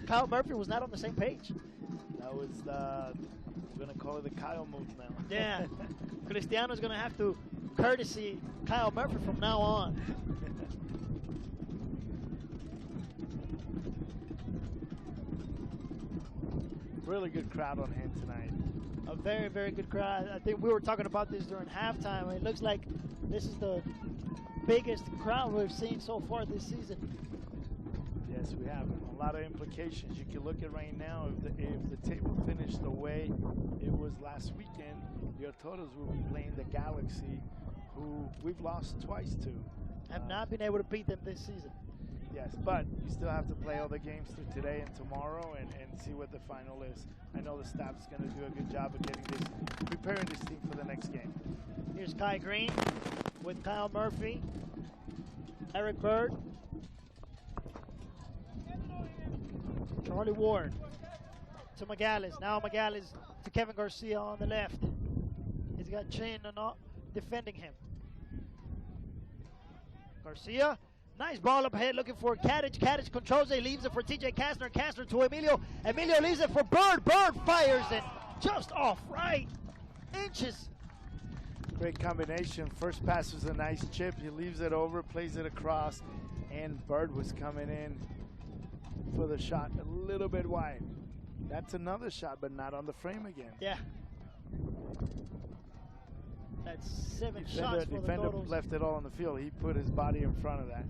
Kyle Murphy was not on the same page. That was we're going to call it the Kyle move now. Yeah. Cristiano's going to have to courtesy Kyle Murphy from now on. Really good crowd on hand tonight. A very, very good crowd. I think we were talking about this during halftime. It looks like this is the biggest crowd we've seen so far this season. Yes, we have. A lot of implications. You can look at right now, if the table finished the way it was last weekend, your Todos will be playing the Galaxy, who we've lost twice to. Have not been able to beat them this season. Yes, but you still have to play all the games through today and tomorrow and see what the final is. I know the staff's going to do a good job of preparing this team for the next game. Here's Kai Green with Kyle Murphy, Eric Bird, Charlie Ward to Megales. Now Megales to Kevin Garcia on the left. He's got Chin defending him. Garcia. Nice ball up ahead, looking for Kadich. Kadich controls it, leaves it for TJ Kastner. Kastner to Emilio. Emilio leaves it for Bird. Bird fires it just off right inches. Great combination. First pass was a nice chip. He leaves it over, plays it across, and Bird was coming in for the shot a little bit wide. That's another shot, but not on the frame again. Yeah. That's 7 shots for the defender Todos. Left it all on the field. He put his body in front of that.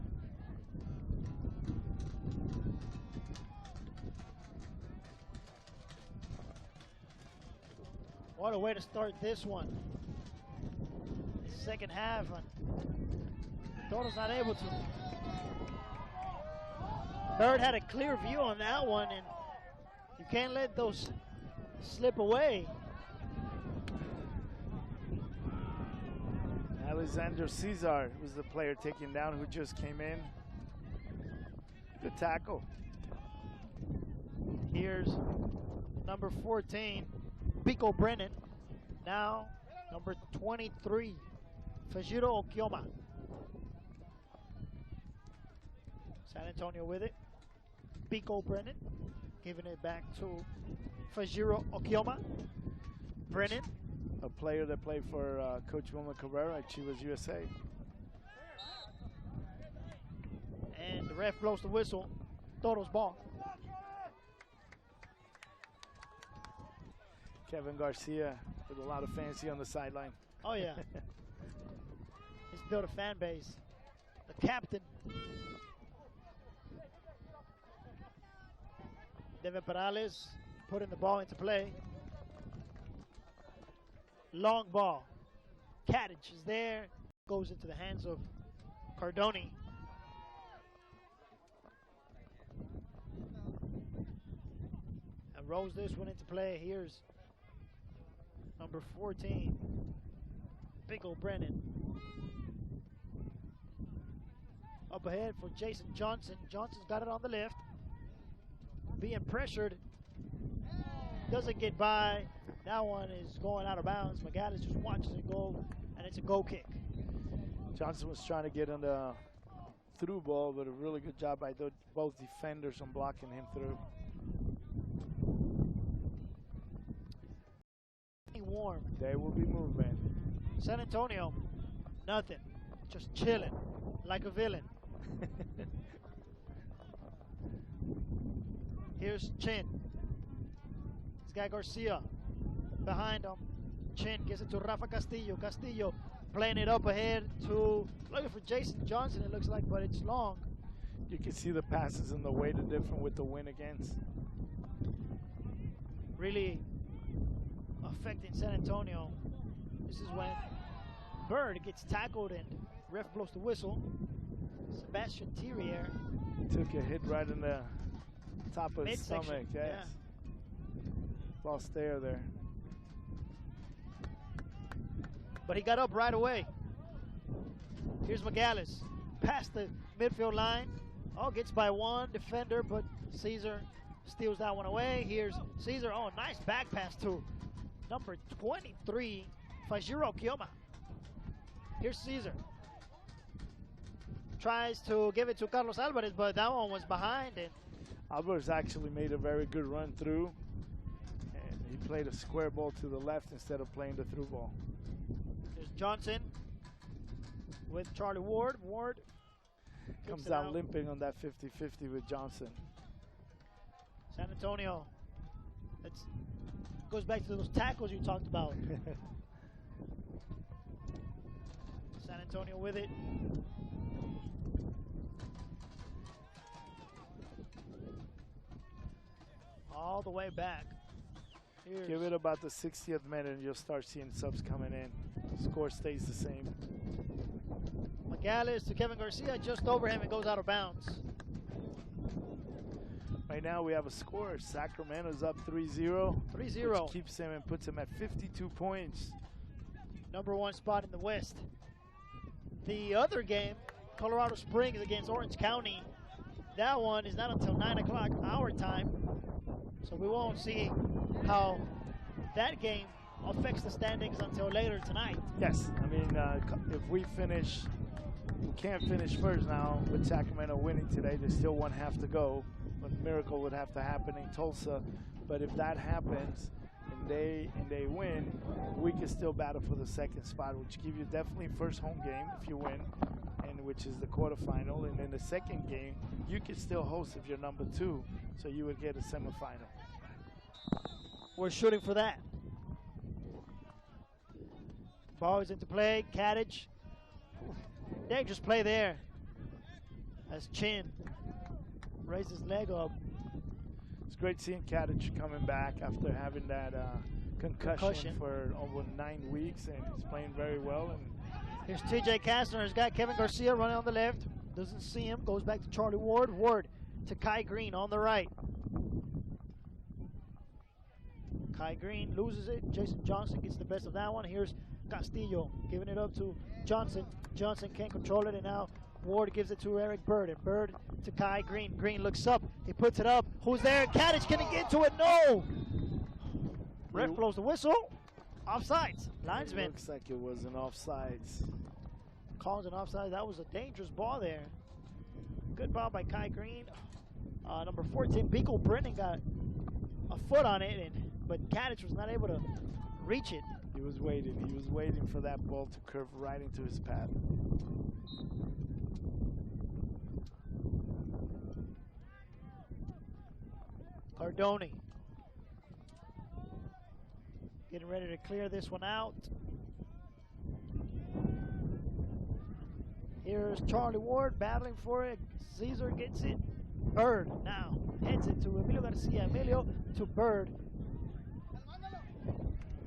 What a way to start this one. Second half, Todos not able to. Bird had a clear view on that one, and you can't let those slip away. Alexander Cesar was the player taken down who just came in. Good tackle. Here's number 14, Pico Brennan. Now number 23, Fajiro Okioma. San Antonio with it. Pico Brennan Giving it back to Fajiro Okioma. Brennan. A player that played for Coach Wilma Cabrera at Chivas USA. And the ref blows the whistle. Toros ball. Kevin Garcia with a lot of fancy on the sideline. Oh, yeah. He's built a fan base. The captain. Devin Perales putting the ball into play. Long ball. Kadich is there. Goes into the hands of Cardoni. And rolls this one into play. Here's number 14. Big ol' Brennan. Up ahead for Jason Johnson. Johnson's got it on the left. Being pressured. Doesn't get by. That one is going out of bounds. McGallis just watches it go, and it's a goal kick. Johnson was trying to get on the through ball, but a really good job by both defenders on blocking him through. Warm. They will be moving. San Antonio, nothing. Just chilling like a villain. Here's Chin. This guy Garcia behind him. Chin gives it to Rafa Castillo. Castillo playing it up ahead to, looking for Jason Johnson, it looks like, but it's long. You can see the passes and the weight are different with the win against. Really affecting San Antonio. This is when Bird gets tackled and ref blows the whistle. Sebastian Thierrier took a hit right in the top of his midsection. stomach. Yes. Yeah. Lost air there. But he got up right away. Here's McGallis. Past the midfield line. Oh, gets by one defender, but Caesar steals that one away. Here's Caesar. Oh, nice back pass to number 23, Fajiro Kiyoma. Here's Caesar. Tries to give it to Carlos Alvarez, but that one was behind. And Alvarez actually made a very good run through. And he played a square ball to the left instead of playing the through ball. There's Johnson with Charlie Ward. Ward comes out limping on that 50-50 with Johnson. San Antonio. That's goes back to those tackles you talked about. San Antonio with it. All the way back. Here's Give it about the 60th minute and you'll start seeing subs coming in. Score stays the same. McGallis to Kevin Garcia, just over him and goes out of bounds. Right now we have a score. Sacramento's up 3-0. 3-0. Which keeps him and puts him at 52 points. Number one spot in the West. The other game, Colorado Springs against Orange County, that one is not until 9 o'clock our time. So we won't see how that game affects the standings until later tonight. Yes, I mean, if we can't finish first now with Sacramento winning today. There's still one half to go. A miracle would have to happen in Tulsa. But if that happens and they win, we can still battle for the second spot, which give you definitely first home game if you win, and which is the quarterfinal. And then the second game, you can still host if you're number 2, so you would get a semifinal. We're shooting for that. Ball is into play. Kadich. Dangerous play there. As Chin raised his leg up. It's great seeing Kadich coming back after having that concussion for over 9 weeks, and he's playing very well. And here's TJ Kastner. He's got Kevin Garcia running on the left. Doesn't see him. Goes back to Charlie Ward. Ward to Kai Green on the right. Kai Green loses it. Jason Johnson gets the best of that one. Here's Castillo giving it up to Johnson. Johnson can't control it, and now Ward gives it to Eric Bird. And Bird to Kai Green. Green looks up. He puts it up. Who's there? Kadich, can he get to it? No! Ref blows the whistle. Offsides. Linesman. It looks like it was an offsides. Calls an offside. That was a dangerous ball there. Good ball by Kai Green. Number 14, Pico Brennan got a foot on it, but Kadich was not able to reach it. He was waiting. He was waiting for that ball to curve right into his path. Cardoni getting ready to clear this one out. Here's Charlie Ward battling for it. Caesar gets it. Bird now heads it to Emilio Garcia. Emilio to Bird.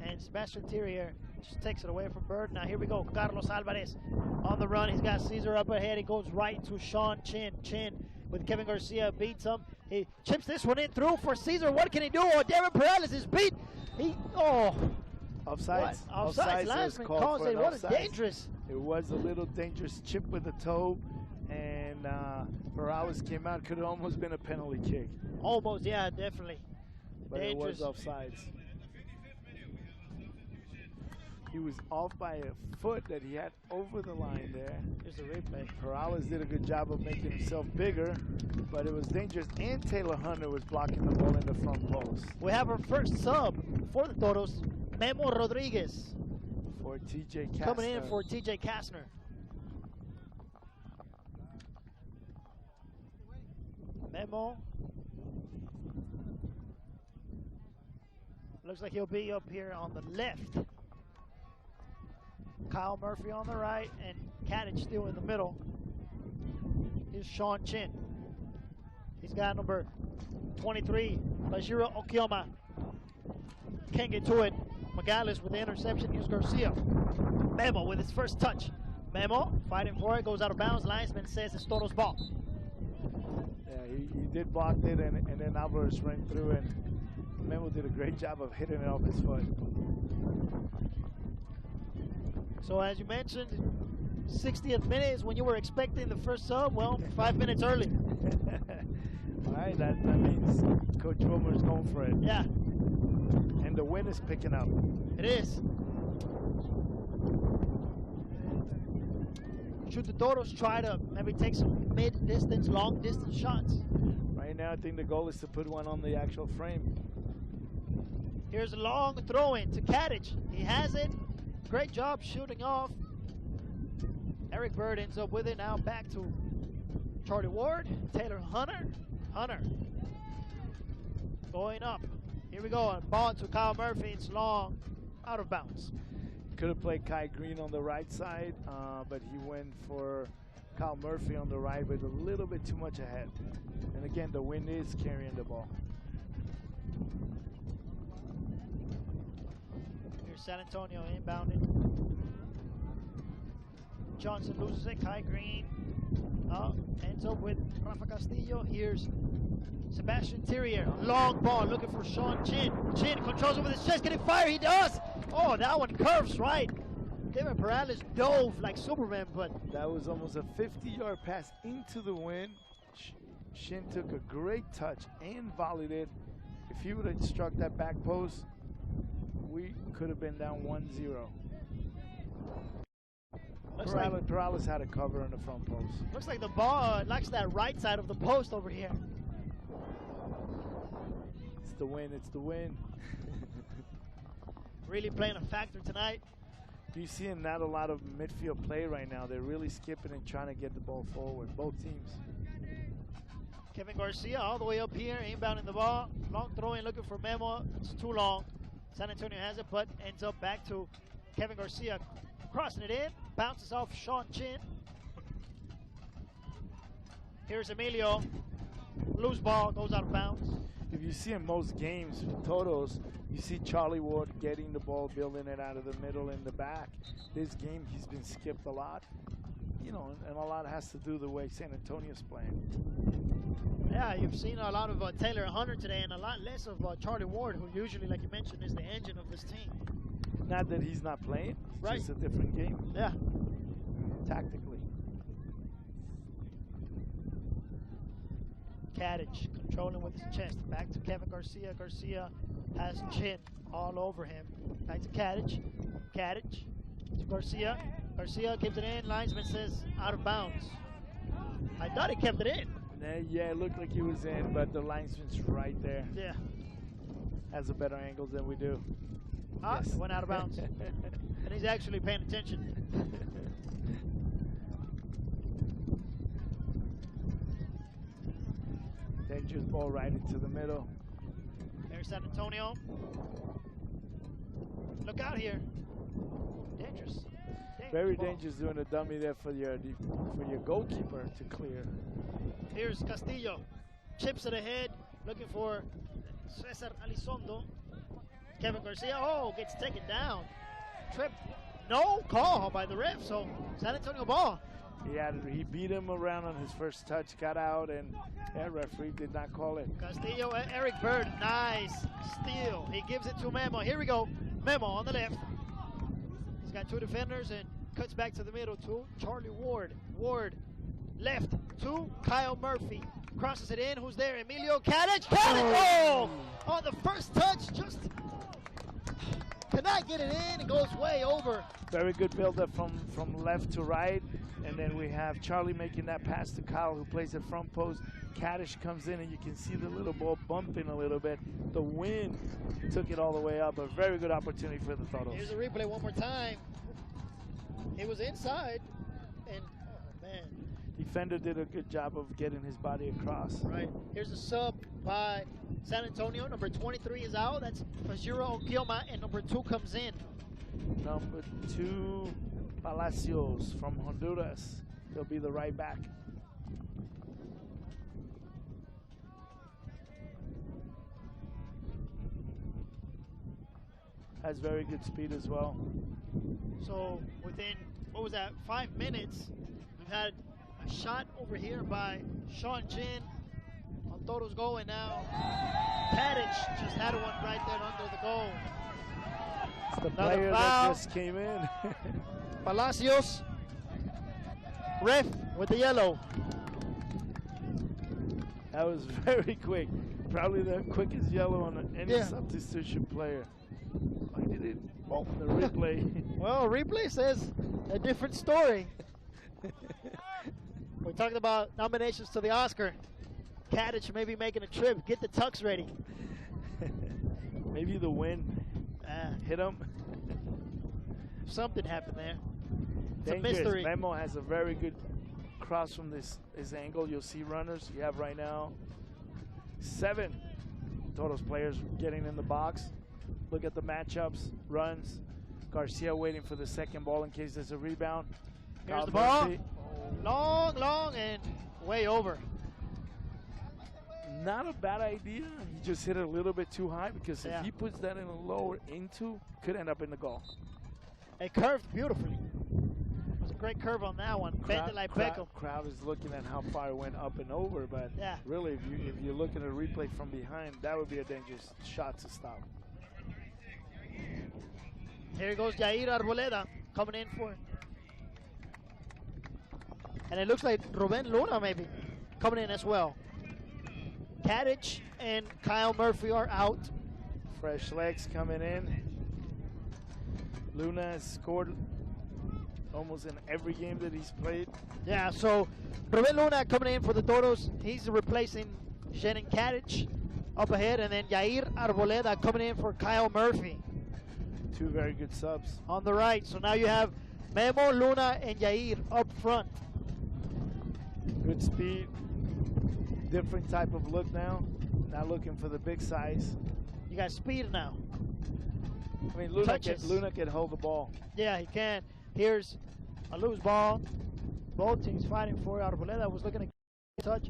And Sebastian Thierry just takes it away from Bird. Now here we go. Carlos Alvarez on the run. He's got Caesar up ahead. He goes right to Sean Chin. Chin with Kevin Garcia beats him. He chips this one in through for Caesar. What can he do? Oh, Devin Perales is beat. Offsides. Offsides. Linesman calls it. What a dangerous. It was a little dangerous chip with the toe, and Perales came out. Could have almost been a penalty kick. Almost, yeah, definitely. But dangerous. It was offsides. He was off by a foot that he had over the line there. Here's the replay. Perales did a good job of making himself bigger, but it was dangerous, and Taylor Hunter was blocking the ball in the front post. We have our first sub for the Toros, Memo Rodriguez. For TJ Kastner. Coming in for TJ Kastner. Memo. Looks like he'll be up here on the left. Kyle Murphy on the right, and Kadich still in the middle. Here's Sean Chin. He's got number 23, Bajiro Okioma. Can't get to it. Megales with the interception. Here's Garcia. Memo with his first touch. Memo fighting for it, goes out of bounds. Linesman says it's Toros' ball. Yeah, he did block it, and then Alvarez ran through, and Memo did a great job of hitting it off his foot. So as you mentioned, 60th minute is when you were expecting the first sub. Well, 5 minutes early. All right, that means Coach Wilmer is going for it. Yeah. And the wind is picking up. It is. Should the Toros try to maybe take some mid-distance, long-distance shots? Right now, I think the goal is to put one on the actual frame. Here's a long throw-in to Kadich. He has it. Great job shooting off. Eric Bird ends up with it. Now back to Charlie Ward. Taylor Hunter. Hunter going up. Here we go. Ball to Kyle Murphy. It's long. Out of bounds. Could have played Kai Green on the right side, but he went for Kyle Murphy on the right with a little bit too much ahead. And again, the wind is carrying the ball. Here's San Antonio inbounded. Johnson loses it. Kai Green ends up with Rafa Castillo. Here's Sebastian Thierry. Long ball looking for Sean Chin. Chin controls it with his chest. Can he fire? He does. Oh, that one curves right. Kevin Perales dove like Superman, but that was almost a 50-yard pass into the wind. Shin took a great touch and volleyed it. If he would have struck that back post, we could have been down 1-0. Perales had a cover on the front post. Looks like the ball likes that right side of the post over here. It's the win. It's the win. Really playing a factor tonight. You're seeing not a lot of midfield play right now. They're really skipping and trying to get the ball forward, both teams. Kevin Garcia all the way up here, inbounding the ball. Long throwing, looking for Memo. It's too long. San Antonio has it, but ends up back to Kevin Garcia. Crossing it in, bounces off Sean Chin. Here's Emilio. Loose ball, goes out of bounds. If you see in most games with Toros, you see Charlie Ward getting the ball, building it out of the middle and the back. This game, he's been skipped a lot. You know, and a lot has to do the way San Antonio's playing. Yeah, you've seen a lot of Taylor Hunter today and a lot less of Charlie Ward, who usually, like you mentioned, is the engine of this team. Not that he's not playing, it's right. Just a different game. Yeah. Tactically. Kadich controlling with his chest. Back to Kevin Garcia. Garcia has Chin all over him. Back to Kadich. Kadich to Garcia. Garcia gives it in. Linesman says out of bounds. I thought he kept it in. Yeah, it looked like he was in, but the linesman's right there. Yeah. Has a better angle than we do. Yes. Went out of bounds. And he's actually paying attention. Dangerous ball right into the middle. There's San Antonio. Look out here. Dangerous. Very dangerous doing a dummy there for your goalkeeper to clear. Here's Castillo. Chips it ahead, looking for Cesar Elizondo. Kevin Garcia, gets taken down. Trip, no call by the ref, so San Antonio ball. He beat him around on his first touch, got out, and that referee did not call it. Castillo, Eric Bird, nice steal. He gives it to Memo. Here we go. Memo on the left. He's got two defenders and cuts back to the middle to Charlie Ward. Ward left to Kyle Murphy. Crosses it in. Who's there? Emilio Kadich. Kadich! On the first touch, just cannot get it in. It goes way over. Very good build-up from left to right. And then we have Charlie making that pass to Kyle, who plays at front post. Kaddish comes in, and you can see the little ball bumping a little bit. The wind took it all the way up. A very good opportunity for the Toros. Here's a replay one more time. He was inside, and man. Defender did a good job of getting his body across. Right. Here's a sub by San Antonio. Number 23 is out. That's Fajiro Okioma, and number 2 comes in. Number 2, Palacios from Honduras. He'll be the right back. Has very good speed as well. So within, 5 minutes, we've had a shot over here by Sean Jin on Toros goal, and now Kadich just had one right there under the goal. It's the player that just came in. Palacios, ref with the yellow. That was very quick. Probably the quickest yellow on any substitution player. Why did it? Well, the replay. Well, replay says a different story. We're talking about nominations to the Oscar. Kadich may be making a trip. Get the tux ready. Maybe the wind hit him. Something happened there. It's Dangerous. a mystery. Memo has a very good cross from his angle. You'll see runners. You have right now 7 Toros players getting in the box. Look at the matchups, runs. Garcia waiting for the second ball in case there's a rebound. Here's the ball. Long, and way over. Not a bad idea. He just hit it a little bit too high, because if he puts that in a lower could end up in the goal. It curved beautifully. It was a great curve on that one. Bend it like Beckham. Crowd is looking at how far it went up and over, but really, if you look at a replay from behind, that would be a dangerous shot to stop. Here goes Jair Arboleda coming in for it. And it looks like Ruben Luna maybe coming in as well. Kadich and Kyle Murphy are out. Fresh legs coming in. Luna has scored almost in every game that he's played. Yeah, so Ruben Luna coming in for the Toros. He's replacing Shannon Kadich up ahead, and then Jair Arboleda coming in for Kyle Murphy. 2 very good subs. On the right, so now you have Memo, Luna, and Jair up front. Good speed. Different type of look now. Not looking for the big size. You got speed now. I mean, Luna can hold the ball. Yeah, he can. Here's a loose ball. Both teams fighting for it. Arboleda was looking to touch.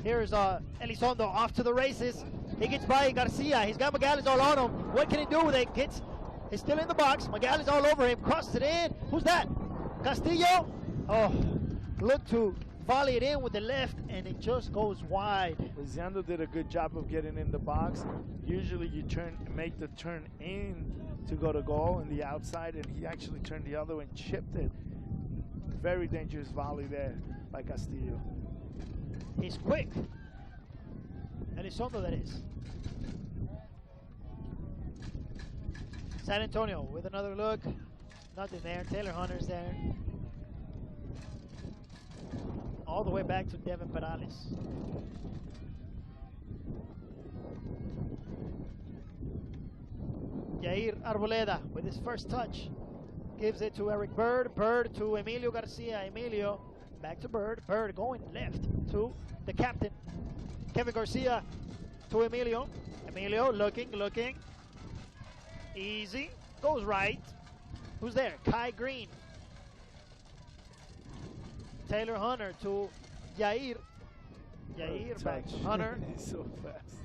Here's Elizondo off to the races. He gets by Garcia. He's got Magales all on him. What can he do with it? He's still in the box. Magales all over him. Crosses it in. Who's that? Castillo. Oh, look to volley it in with the left, and it just goes wide. Lisiando did a good job of getting in the box. Usually you make the turn in to go to goal in the outside, and he actually turned the other and chipped it. Very dangerous volley there by Castillo. He's quick. Elizondo, that is. San Antonio with another look. Nothing there. Taylor Hunter's there. all the way back to Devin Perales. Yair Arboleda with his first touch. Gives it to Eric Bird. Bird to Emilio Garcia. Emilio back to Bird. Bird going left to the captain. Kevin Garcia to Emilio. Emilio looking. Easy. Goes right. Who's there? Kai Green. Taylor Hunter to Yair. Yair back to Hunter. He's so fast.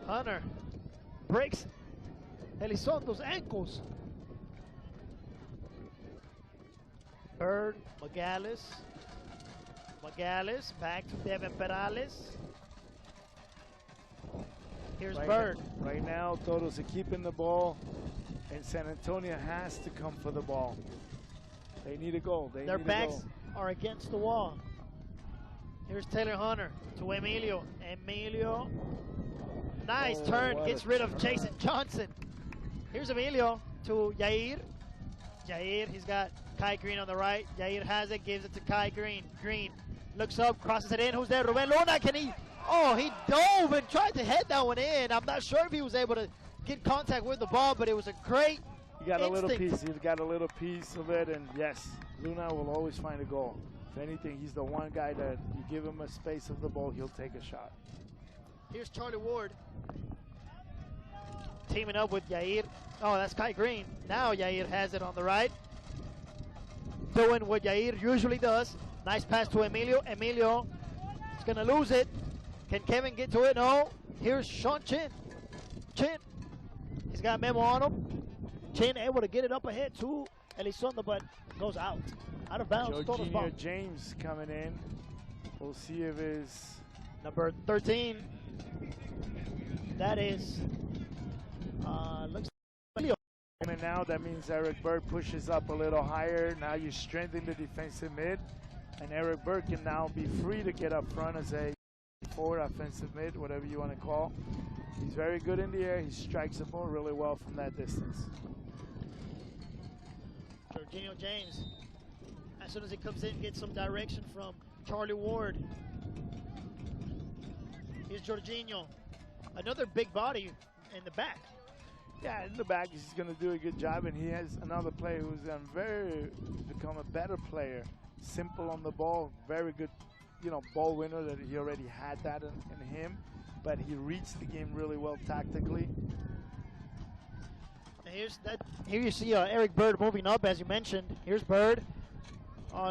Hunter breaks Elizondo's ankles. Bird, Magalis back to Devin Perales. Here's Bird. Right now, Toros are keeping the ball, and San Antonio has to come for the ball. They need a goal. Their backs are against the wall. Here's Taylor Hunter to Emilio. Emilio, nice turn, gets rid of Jason Johnson. Here's Emilio to Yair. Yair, he's got Kai Green on the right. Yair has it, gives it to Kai Green. Green looks up, crosses it in. Who's there? Ruben Luna, can he? Oh, he dove and tried to head that one in. I'm not sure if he was able to get contact with the ball, but it was a great He got instinct. a little piece. He got a little piece of it, and yes, Luna will always find a goal. If anything, he's the one guy that you give him a space of the ball, he'll take a shot. Here's Charlie Ward teaming up with Yair. Oh, that's Kai Green. Now Yair has it on the right. Doing what Yair usually does. Nice pass to Emilio. Emilio is going to lose it. Can Kevin get to it? No. Here's Sean Chin. Chin. He's got Memo on him. Chin able to get it up ahead to Elizondo, but goes out. Out of bounds. Jorginho James coming in. We'll see if his number 13. That is looks like and now that means Eric Bird pushes up a little higher. Now you strengthen the defensive mid, and Eric Bird can now be free to get up front as a forward offensive mid, whatever you want to call. He's very good in the air. He strikes the ball really well from that distance. Jorginho James, as soon as he comes in, gets some direction from Charlie Ward. Here's Jorginho, another big body in the back. Yeah, in the back, he's going to do a good job, and he has another player who's become a better player. Simple on the ball, very good, ball winner. That he already had that in him, but he reads the game really well tactically. Here you see Eric Bird moving up, as you mentioned. Here's Bird.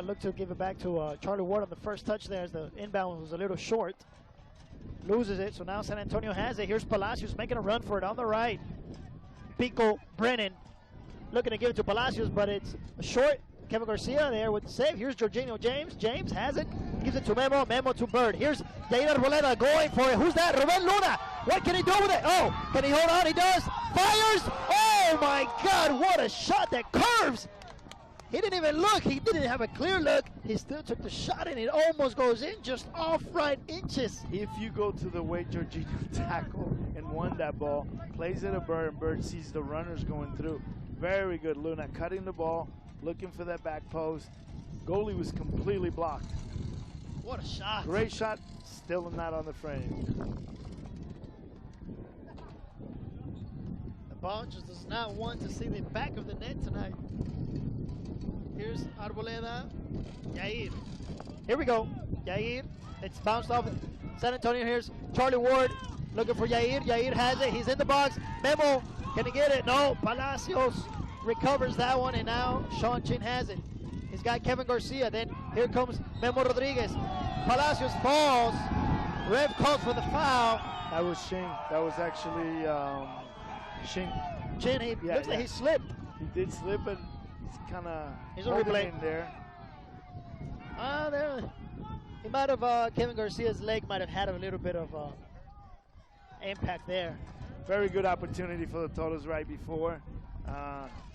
Look to give it back to Charlie Ward on the first touch there, as the inbound was a little short. Loses it, so now San Antonio has it. Here's Palacios making a run for it on the right. Pico Brennan looking to give it to Palacios, but it's short. Kevin Garcia there with the save. Here's Jorginho James. James has it. Gives it to Memo. Memo to Bird. Here's Yair Arboleda going for it. Who's that? Ruben Luna. What can he do with it? Oh, can he hold on? He does. Fires. Oh, my God. What a shot that curves. He didn't even look. He didn't have a clear look. He still took the shot, and it almost goes in just off right inches. If you go to the way Jorginho tackled and won that ball, plays it a Bird, and Bird sees the runners going through. Very good. Luna cutting the ball, looking for that back post. Goalie was completely blocked. What a shot. Great shot, still not on the frame. The ball just does not want to see the back of the net tonight. Here's Arboleda. Yair. Here we go. Yair. It's bounced off. San Antonio. Here's Charlie Ward looking for Yair. Yair has it. He's in the box. Memo. Can he get it? No. Palacios recovers that one, and now Sean Chin has it. He's got Kevin Garcia. Then here comes Memo Rodriguez. Palacios falls. Ref calls for the foul. That was Shing. That was actually Shing. Chin. He looks like he slipped. He did slip, but he's kind of replay in there. He might have, Kevin Garcia's leg might have had a little bit of impact there. Very good opportunity for the Toros right before.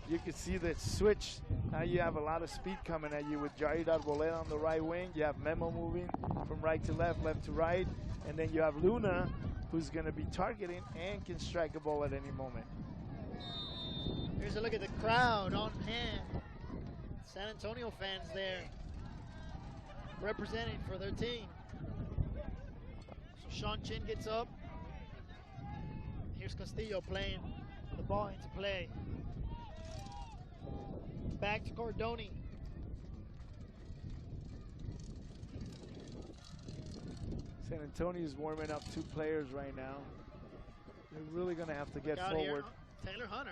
You can see the switch. Now you have a lot of speed coming at you with Yair Arboleda on the right wing. You have Memo moving from right to left, left to right. And then you have Luna, who's going to be targeting and can strike a ball at any moment. Here's a look at the crowd on hand. San Antonio fans there. representing for their team. So Sean Chin gets up. Here's Castillo playing the ball into play. Back to Cardoni. San Antonio is warming up 2 players right now. They're really going to have to get forward. Taylor Hunter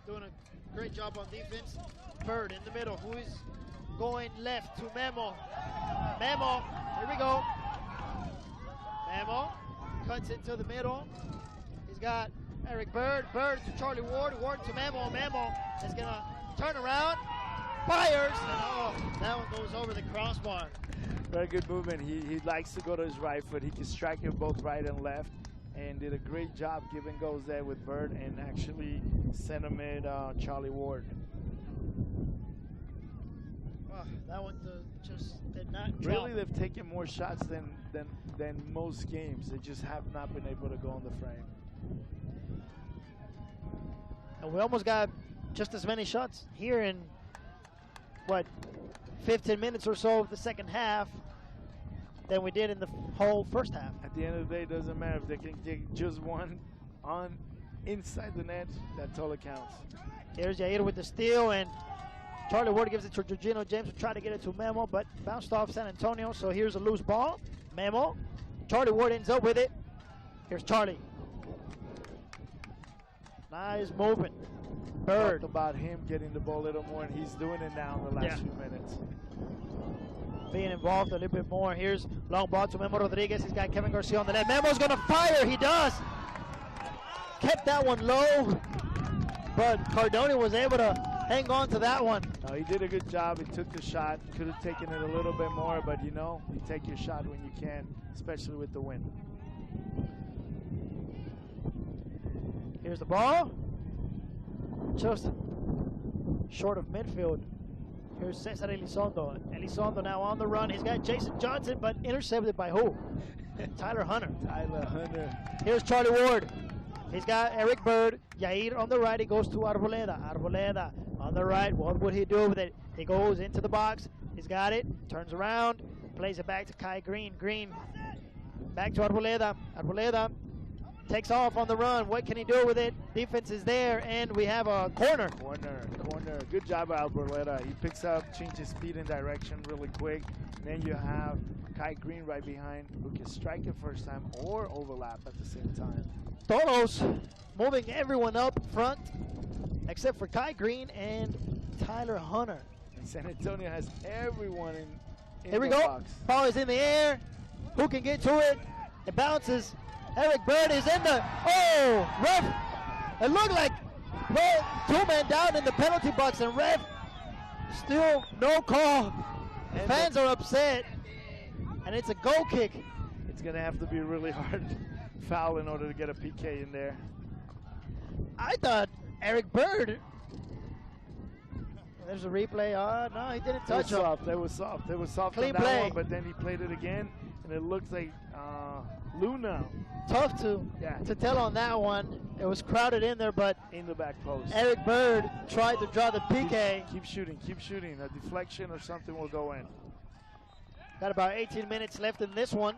doing a great job on defense. Bird in the middle, who is going left to Memo. Memo, here we go. Memo cuts into the middle. He's got Eric Bird. Bird to Charlie Ward. Ward to Memo. Memo is going to turn around. Fires. And that one goes over the crossbar. Very good movement. He likes to go to his right foot. He can strike it both right and left. And did a great job giving goes there with Bird and actually sent him in Charlie Ward. Wow, that one just did not drop. Really, they've taken more shots than most games. They just have not been able to go on the frame. And we almost got just as many shots here in, 15 minutes or so of the second half than we did in the whole first half. At the end of the day, it doesn't matter if they can get just one on inside the net. That's all that counts. Here's Yair with the steal, and Charlie Ward gives it to Georgino James to try to get it to Memo, but bounced off San Antonio, so here's a loose ball. Memo. Charlie Ward ends up with it. Here's Charlie. Nice movement. Bird. Talked about him getting the ball a little more, and he's doing it now in the last few minutes. Being involved a little bit more. Here's long ball to Memo Rodriguez. He's got Kevin Garcia on the left. Memo's going to fire. He does. Kept that one low, but Cardoni was able to hang on to that one. No, he did a good job. He took the shot. Could have taken it a little bit more, but you take your shot when you can, especially with the wind. Here's the ball. Just short of midfield. Here's Cesar Elizondo. Elizondo now on the run. He's got Jason Johnson, but intercepted by who? Tyler Hunter. Tyler Hunter. Here's Charlie Ward. He's got Eric Bird. Yair on the right. He goes to Arboleda. Arboleda on the right. What would he do with it? He goes into the box. He's got it. Turns around. Plays it back to Kai Green. Green back to Arboleda. Arboleda takes off on the run. What can he do with it? Defense is there, and we have a corner. Corner. Good job, Alberleta. He picks up, changes speed and direction really quick. And then you have Kai Green right behind who can strike it first time or overlap at the same time. Toros moving everyone up front except for Kai Green and Tyler Hunter. And San Antonio has everyone in Here we the go. box. Ball is in the air. Who can get to it? It bounces. Eric Bird is in the, ref. It looked like, two men down in the penalty box, and ref still no call. And fans are upset, and it's a goal kick. It's going to have to be a really hard foul in order to get a PK in there. I thought Eric Bird, there's a replay. No, he didn't touch him. They were soft. They were soft Clean on that play. one, but then he played it again, and it looks like Luna. Tough to tell on that one. It was crowded in there, but in the back post. Eric Bird tried to draw the PK. Keep shooting. A deflection or something will go in. Got about 18 minutes left in this one.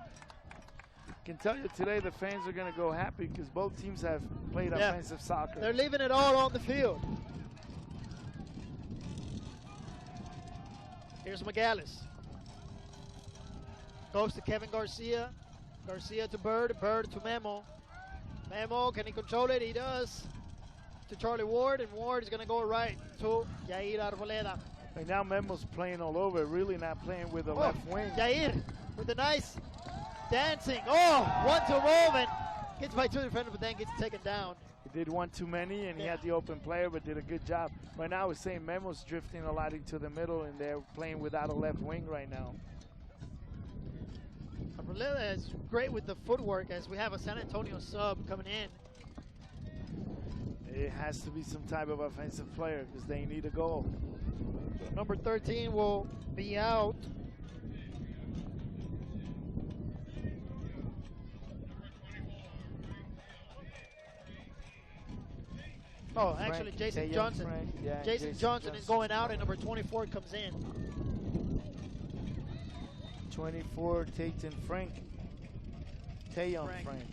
I can tell you today the fans are going to go happy because both teams have played offensive soccer. They're leaving it all on the field. Here's Magalis. Goes to Kevin Garcia. Garcia to Bird. Bird to Memo. Memo, can he control it? He does. To Charlie Ward, and Ward is going to go right to Yair Arboleda. And now Memo's playing all over, really not playing with the left wing. Yair with a nice dancing. One to Roman. Gets by two defenders, but then gets taken down. He did one too many, and he had the open player, but did a good job. Right now, we're saying Memo's drifting a lot into the middle, and they're playing without a left wing right now. Arboleda is great with the footwork as we have a San Antonio sub coming in. It has to be some type of offensive player because they need a goal. So number 13 will be out. Actually, Jason Johnson. Jason Johnson is going out, and number 24 comes in. 24, Tayon Frank. Tayon Frank.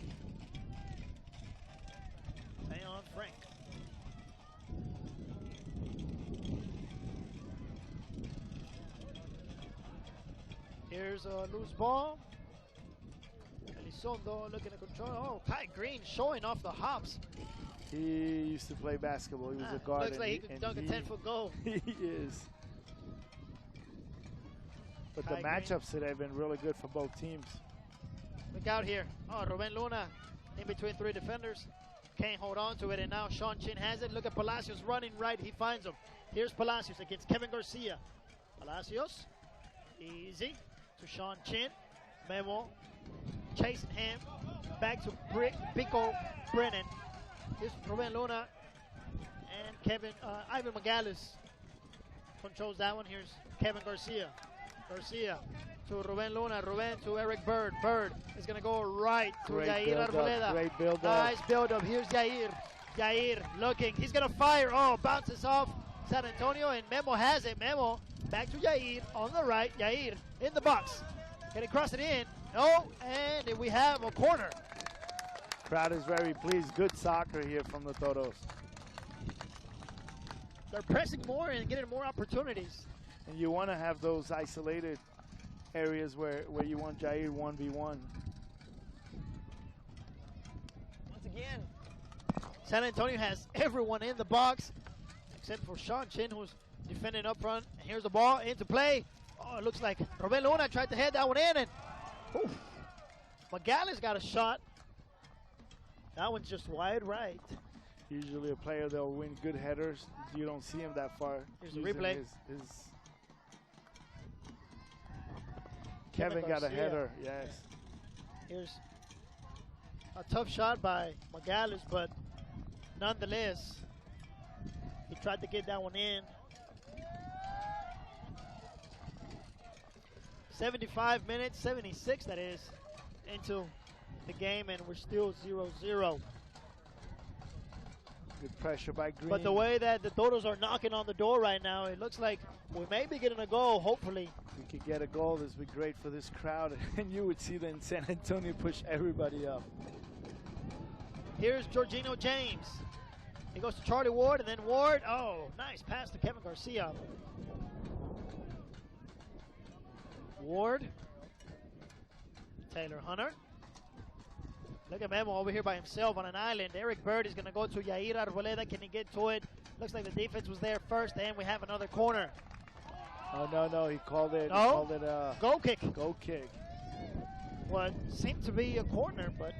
Here's a loose ball. Elizondo looking to control. Oh, Kai Green showing off the hops. He used to play basketball. He was a guard. Looks like he could dunk a 10-foot goal. He is. But the matchups today have been really good for both teams. Look out here. Oh, Ruben Luna in between 3 defenders. Can't hold on to it, and now Sean Chin has it. Look at Palacios running right. He finds him. Here's Palacios against Kevin Garcia. Palacios, easy to Sean Chin. Memo chasing him. Back to Pico Brennan. Here's Ruben Luna and Ivan Magalis controls that one. Here's Kevin Garcia. Garcia to Ruben Luna. Ruben to Eric Bird. Bird is going to go right to Yair Arboleda. Great build-up. Nice build-up. Here's Yair. Yair looking. He's going to fire. Oh, bounces off San Antonio, and Memo has it. Memo back to Yair on the right. Yair in the box. Can he cross it in? No, and we have a corner. Crowd is very pleased. Good soccer here from the Toros. They're pressing more and getting more opportunities. And you want to have those isolated areas where you want Jair 1v1. Once again, San Antonio has everyone in the box except for Sean Chin, who's defending up front. And here's the ball into play. Oh, it looks like Ruben Luna tried to head that one in, and Magalis got a shot. That one's just wide right. Usually a player that'll win good headers. You don't see him that far. Here's the replay. Kevin got a header, yes. Here's a tough shot by Magalis, but nonetheless, he tried to get that one in. 75 minutes, 76 that is, into the game, and we're still 0-0. Good pressure by Green. But the way that the Toros are knocking on the door right now, it looks like we may be getting a goal, hopefully. If we could get a goal, this would be great for this crowd, and you would see then San Antonio push everybody up. Here's Jorginho James. He goes to Charlie Ward, and then Ward. Oh, nice pass to Kevin Garcia. Ward. Taylor Hunter. Look at Memo over here by himself on an island. Eric Bird is going to go to Yair Arboleda. Can he get to it? Looks like the defense was there first, and we have another corner. Oh, no, he called it. No? He called it a goal kick. Goal kick. What seemed to be a corner, but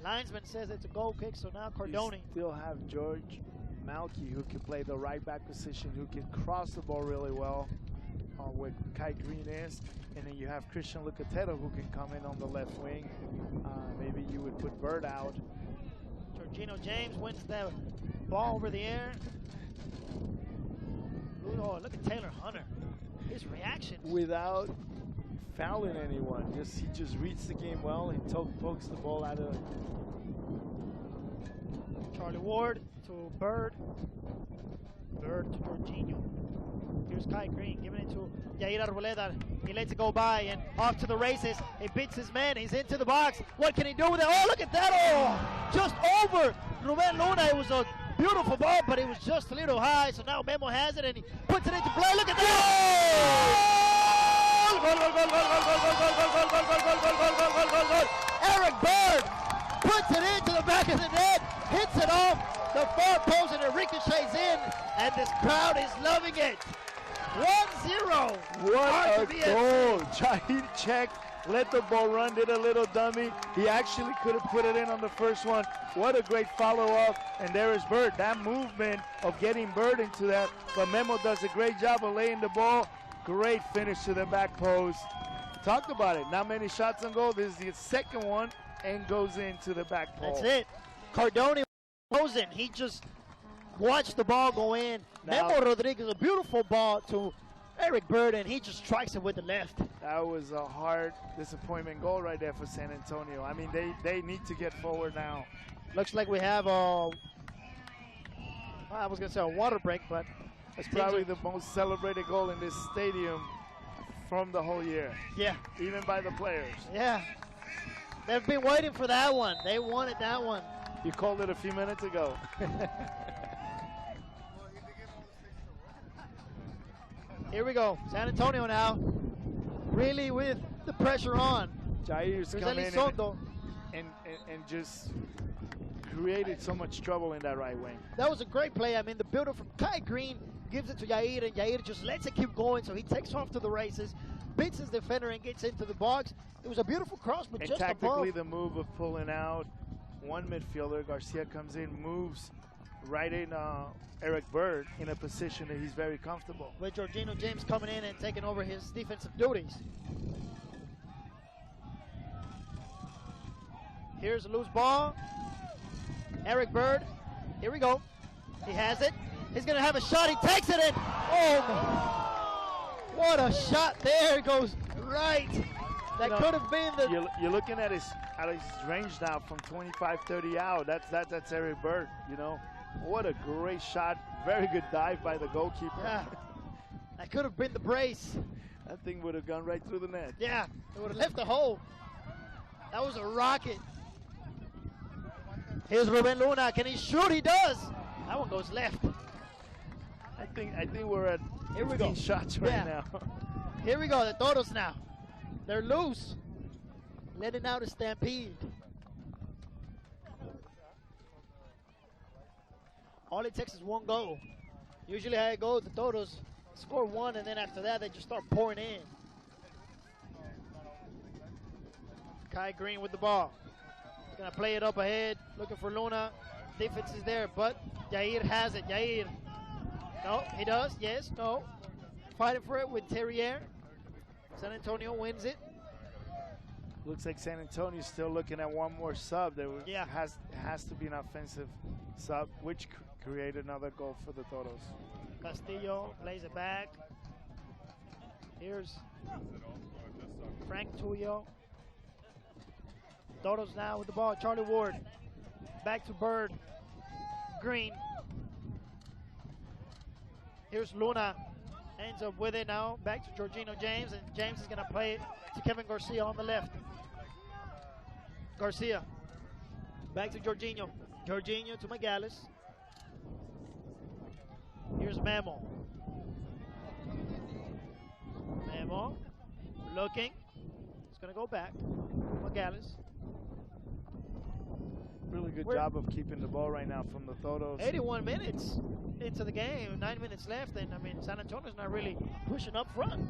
linesman says it's a goal kick, so now Cardone. You still have George Malky, who can play the right back position, who can cross the ball really well, where Kai Green is. And then you have Christian Lucatero, who can come in on the left wing. Maybe you would put Bird out. Jorginho James wins the ball over the air. Oh, look at Taylor Hunter. His reaction. Without fouling anyone. He just reads the game well. He pokes the ball out of. Charlie Ward to Bird. Bird to Jorginho. Here's Kai Green giving it to Yair Arboleda. He lets it go by and off to the races. He beats his man. He's into the box. What can he do with it? Oh, look at that. Oh, just over Ruben Luna. It was a beautiful ball, but it was just a little high. So now Memo has it and he puts it into play. Look at that. Goal! Eric Bird puts it into the back of the net, hits it off the far post, and it ricochets in, and this crowd is loving it. 1-0. What a goal. Jair checked, let the ball run, did a little dummy. He actually could have put it in on the first one. What a great follow-up. And there is Bird. That movement of getting Bird into that. But Memo does a great job of laying the ball. Great finish to the back post. Talked about it. Not many shots on goal. This is the second one and goes into the back post. That's it. Cardone goes in. He just watched the ball go in. Now, Memo Rodriguez, a beautiful ball to Eric Bird, and he just strikes it with the left. That was a hard disappointment goal right there for San Antonio. I mean, they need to get forward now. Looks like we have I was going to say a water break, but it's probably the most celebrated goal in this stadium. from the whole year. Yeah. Even by the players. Yeah. They've been waiting for that one. They wanted that one. You called it a few minutes ago. Here we go. San Antonio now. Really with the pressure on. Jair's There's come in Elizondo. and just created so much trouble in that right wing. That was a great play. I mean, the builder from Kai Green gives it to Yair, and Yair just lets it keep going, so he takes off to the races, beats his defender, and gets into the box. It was a beautiful cross, but And just tactically, above. the move of pulling out one midfielder, Garcia comes in, moves right in Eric Bird in a position that he's very comfortable. With Jorginho James coming in and taking over his defensive duties. Here's a loose ball. Eric Bird. Here we go. He has it. He's going to have a shot. He takes it in. Oh, what a shot there. It goes right. That could have been the... You're looking at his range now from 25, 30 out. That's Eric Bird, you know. What a great shot. Very good dive by the goalkeeper. Yeah. That could have been the brace. That thing would have gone right through the net. Yeah, it would have left a hole. That was a rocket. Here's Ruben Luna. Can he shoot? He does. That one goes left. I think we're at Here we go. 15 shots right now. Here we go. The Toros now. They're loose. Letting out a stampede. All it takes is one goal. Usually how it goes, the Toros score one, and then after that, they just start pouring in. Kai Green with the ball. He's going to play it up ahead, looking for Luna. Defense is there, but Yair has it. Yair. No, he does. Yes, no. Fighting for it with Terrier. San Antonio wins it. Looks like San Antonio's still looking at one more sub. There has to be an offensive sub, which create another goal for the Toros. Castillo plays it back. Here's Frank Tuyo. Toros now with the ball. Charlie Ward. Back to Bird. Green. Here's Luna. Ends up with it now. Back to Jorginho James. And James is going to play it to Kevin Garcia on the left. Garcia. Back to Jorginho. Jorginho to Magalhães. Here's Memo. Memo. Looking. He's going to go back. Magalhães. Really good job of keeping the ball right now from the Toros. 81 minutes into the game, 9 minutes left, and I mean San Antonio's not really pushing up front.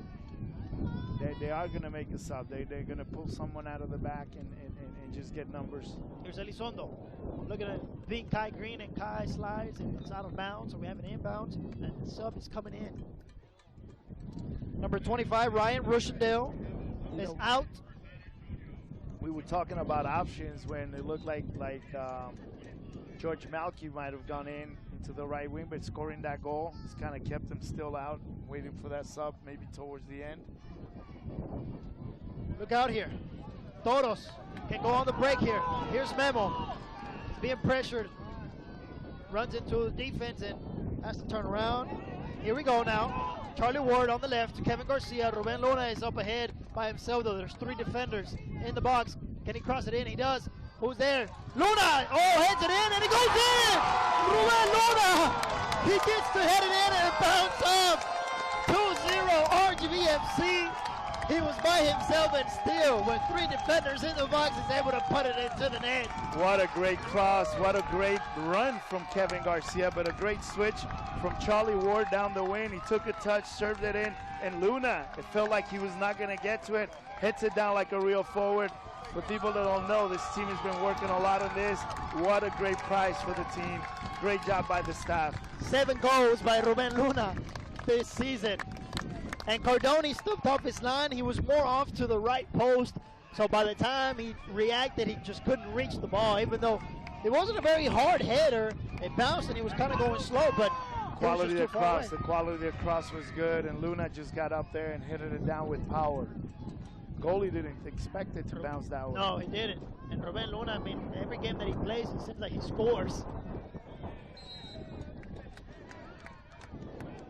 They are going to make a sub. They're going to pull someone out of the back and just get numbers. Here's Elizondo. Look at it, being Kai Green, and Kai slides, and it's out of bounds, so we have an inbound, and the sub is coming in. Number 25, Ryan Rushendale, is out. We were talking about options when it looked like George Malky might have gone into the right wing, but scoring that goal has kind of kept him still out, waiting for that sub maybe towards the end. Look out here. Toros can go on the break here. Here's Memo. He's being pressured. Runs into the defense and has to turn around. Here we go now. Charlie Ward on the left to Kevin Garcia. Ruben Luna is up ahead by himself, though. There's three defenders in the box. Can he cross it in? He does. Who's there? Luna! Oh, heads it in, and it goes in! Ruben Luna! He gets to head it in, and it bounced off. 2-0 RGVFC. He was by himself, and still, with three defenders in the box, is able to put it into the net. What a great cross. What a great run from Kevin Garcia, but a great switch from Charlie Ward down the wing. He took a touch, served it in, and Luna, it felt like he was not going to get to it. Heads it down like a real forward. For people that don't know, this team has been working a lot on this. What a great prize for the team. Great job by the staff. 7 goals by Ruben Luna this season. And Cardoni stepped off his line. He was more off to the right post. So by the time he reacted, he just couldn't reach the ball. Even though it wasn't a very hard header, it bounced and he was kind of going slow. But quality of the cross. The quality of the cross was good, and Luna just got up there and hit it down with power. Goalie didn't expect it to bounce that way. No, he didn't. And Ruben Luna, I mean, every game that he plays, it seems like he scores.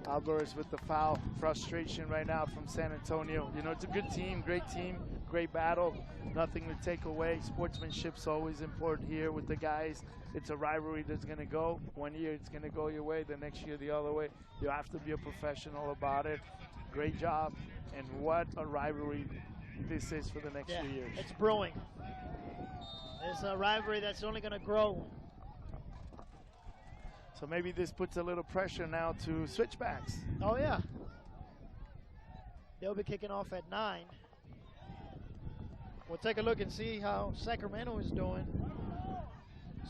Alvarez with the foul. Frustration right now from San Antonio. You know, it's a good team, great battle. Nothing to take away. Sportsmanship's always important here with the guys. It's a rivalry that's going to go. One year it's going to go your way, the next year the other way. You have to be a professional about it. Great job. And what a rivalry this is for the next few years. It's brewing. It's a rivalry that's only going to grow. So maybe this puts a little pressure now to switchbacks. Oh, yeah. They'll be kicking off at 9. We'll take a look and see how Sacramento is doing.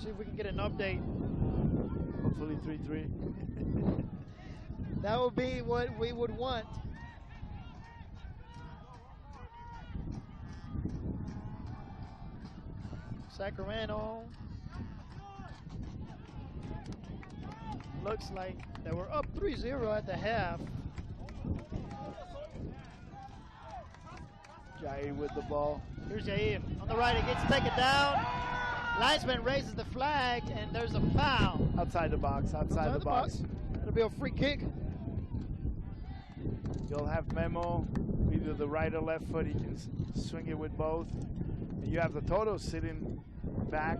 See if we can get an update. Hopefully 3-3. That would be what we would want. Sacramento looks like they were up 3-0 at the half. Jair with the ball. Here's Jair on the right. He gets taken down. Linesman raises the flag, and there's a foul. Outside the box, outside the box. It'll be a free kick. You'll have Memo, either the right or left foot. He can swing it with both. And you have the Totos sitting back.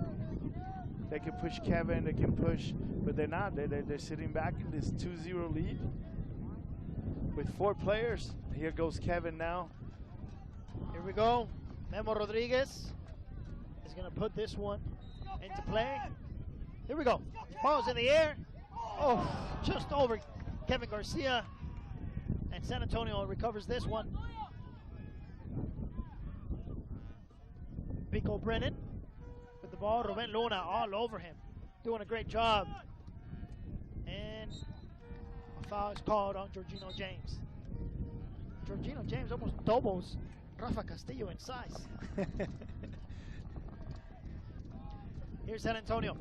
They can push Kevin, they can push, but they're not. They're sitting back in this 2-0 lead with 4 players. Here goes Kevin now. Here we go. Memo Rodriguez is going to put this one into play. Here we go. Ball's in the air. Oh, just over Kevin Garcia. And San Antonio recovers this one. Pico Brennan with the ball. Ruben Luna all over him. Doing a great job. And a foul is called on Jorginho James. Jorginho James almost doubles Rafa Castillo in size. Here's San Antonio.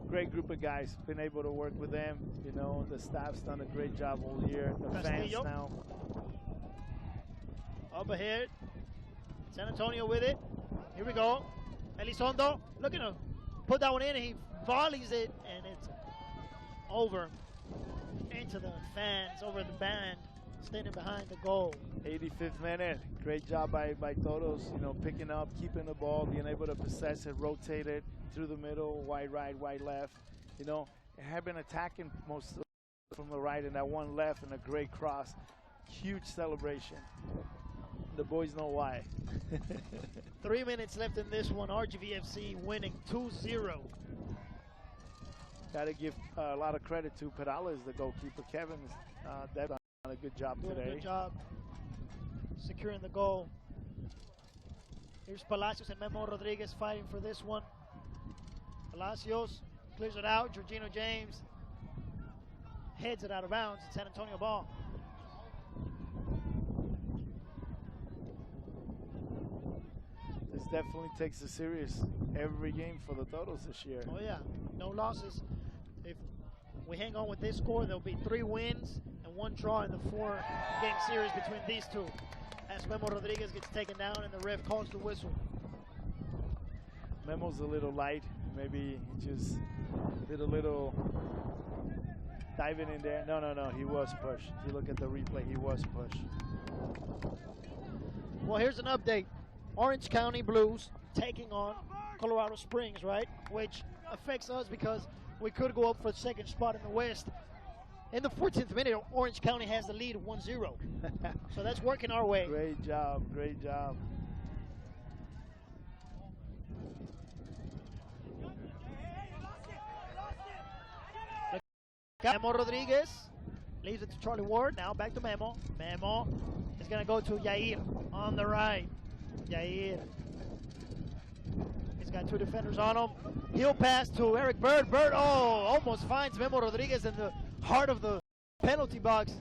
Great group of guys. Been able to work with them. You know, the staff's done a great job all year. The Castillo. fans now. Up ahead. San Antonio with it. Here we go. Elizondo looking to put that one in. He volleys it, and it's over into the fans, over the band, standing behind the goal. 85th minute. Great job by Totos, you know, picking up, keeping the ball, being able to possess it, rotate it through the middle, wide right, wide left. You know, have been attacking most from the right and that one left and a great cross. Huge celebration. The boys know why. 3 minutes left in this one. RGVFC winning 2-0. Got to give a lot of credit to Perales, the goalkeeper. Kevin's done a good job today. Good job securing the goal. Here's Palacios and Memo Rodriguez fighting for this one. Palacios clears it out. Jorginho James heads it out of bounds. San Antonio ball. This definitely takes it serious every game for the Totos this year. Oh yeah, no losses. If we hang on with this score, there'll be 3 wins and 1 draw in the 4-game series between these two. As Memo Rodriguez gets taken down and the ref calls the whistle. Memo's a little light. Maybe he just did a little diving in there. No, he was pushed. If you look at the replay, he was pushed. Well, here's an update. Orange County Blues taking on Colorado Springs, right? Which affects us because we could go up for the 2nd spot in the West. In the 14th minute, Orange County has the lead 1-0. So that's working our way. Great job, great job. Memo Rodriguez leaves it to Charlie Ward. Now back to Memo. Memo is going to go to Yair on the right. Yair. He's got 2 defenders on him. He'll pass to Eric Bird. Bird, almost finds Memo Rodriguez in the heart of the penalty box.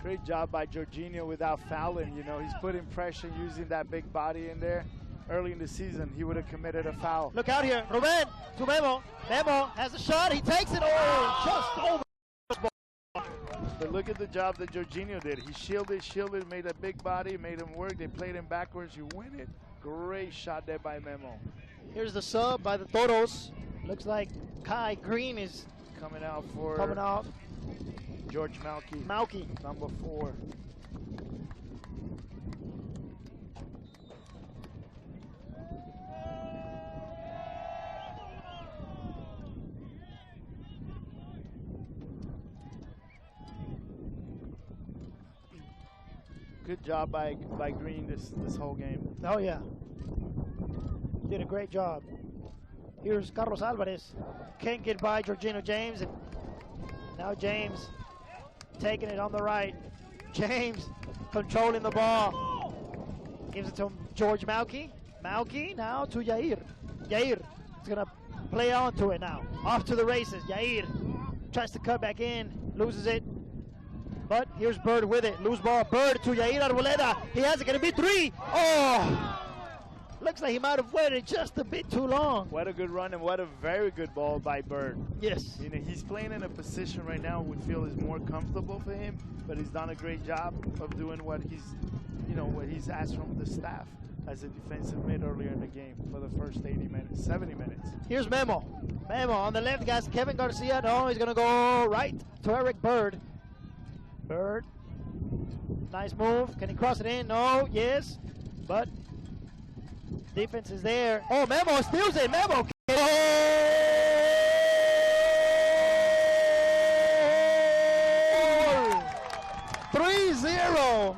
Great job by Jorginho without fouling. You know, he's putting pressure using that big body in there. Early in the season, he would have committed a foul. Look out here. Ruben to Memo. Memo has a shot. He takes it. Just over. But look at the job that Jorginho did. He shielded, made a big body, made him work. They played him backwards. You win it. Great shot there by Memo. Here's the sub by the Toros. Looks like Kai Green is coming out for George Malky. Malky. Number 4. Good job by Green this whole game. Oh, yeah. Did a great job. Here's Carlos Alvarez. Can't get by Jorginho James. And now James taking it on the right. James controlling the ball. Gives it to George Malky. Malky now to Yair. Yair is going to play on to it now. Off to the races. Yair tries to cut back in. Loses it. But here's Bird with it. Loose ball. Bird to Yair Arboleda. He has it. Going to be 3. Oh! Looks like he might have waited just a bit too long. What a good run and what a very good ball by Bird. Yes. You know, he's playing in a position right now we feel is more comfortable for him, but he's done a great job of doing what he's asked from the staff as a defensive mid earlier in the game for the first 70 minutes. Here's Memo. Memo on the left, guys. Kevin Garcia. No, he's going to go right to Eric Bird. Bird. Nice move. Can he cross it in? No. Yes. But defense is there. Oh, Memo steals it. Memo. Oh! 3-0.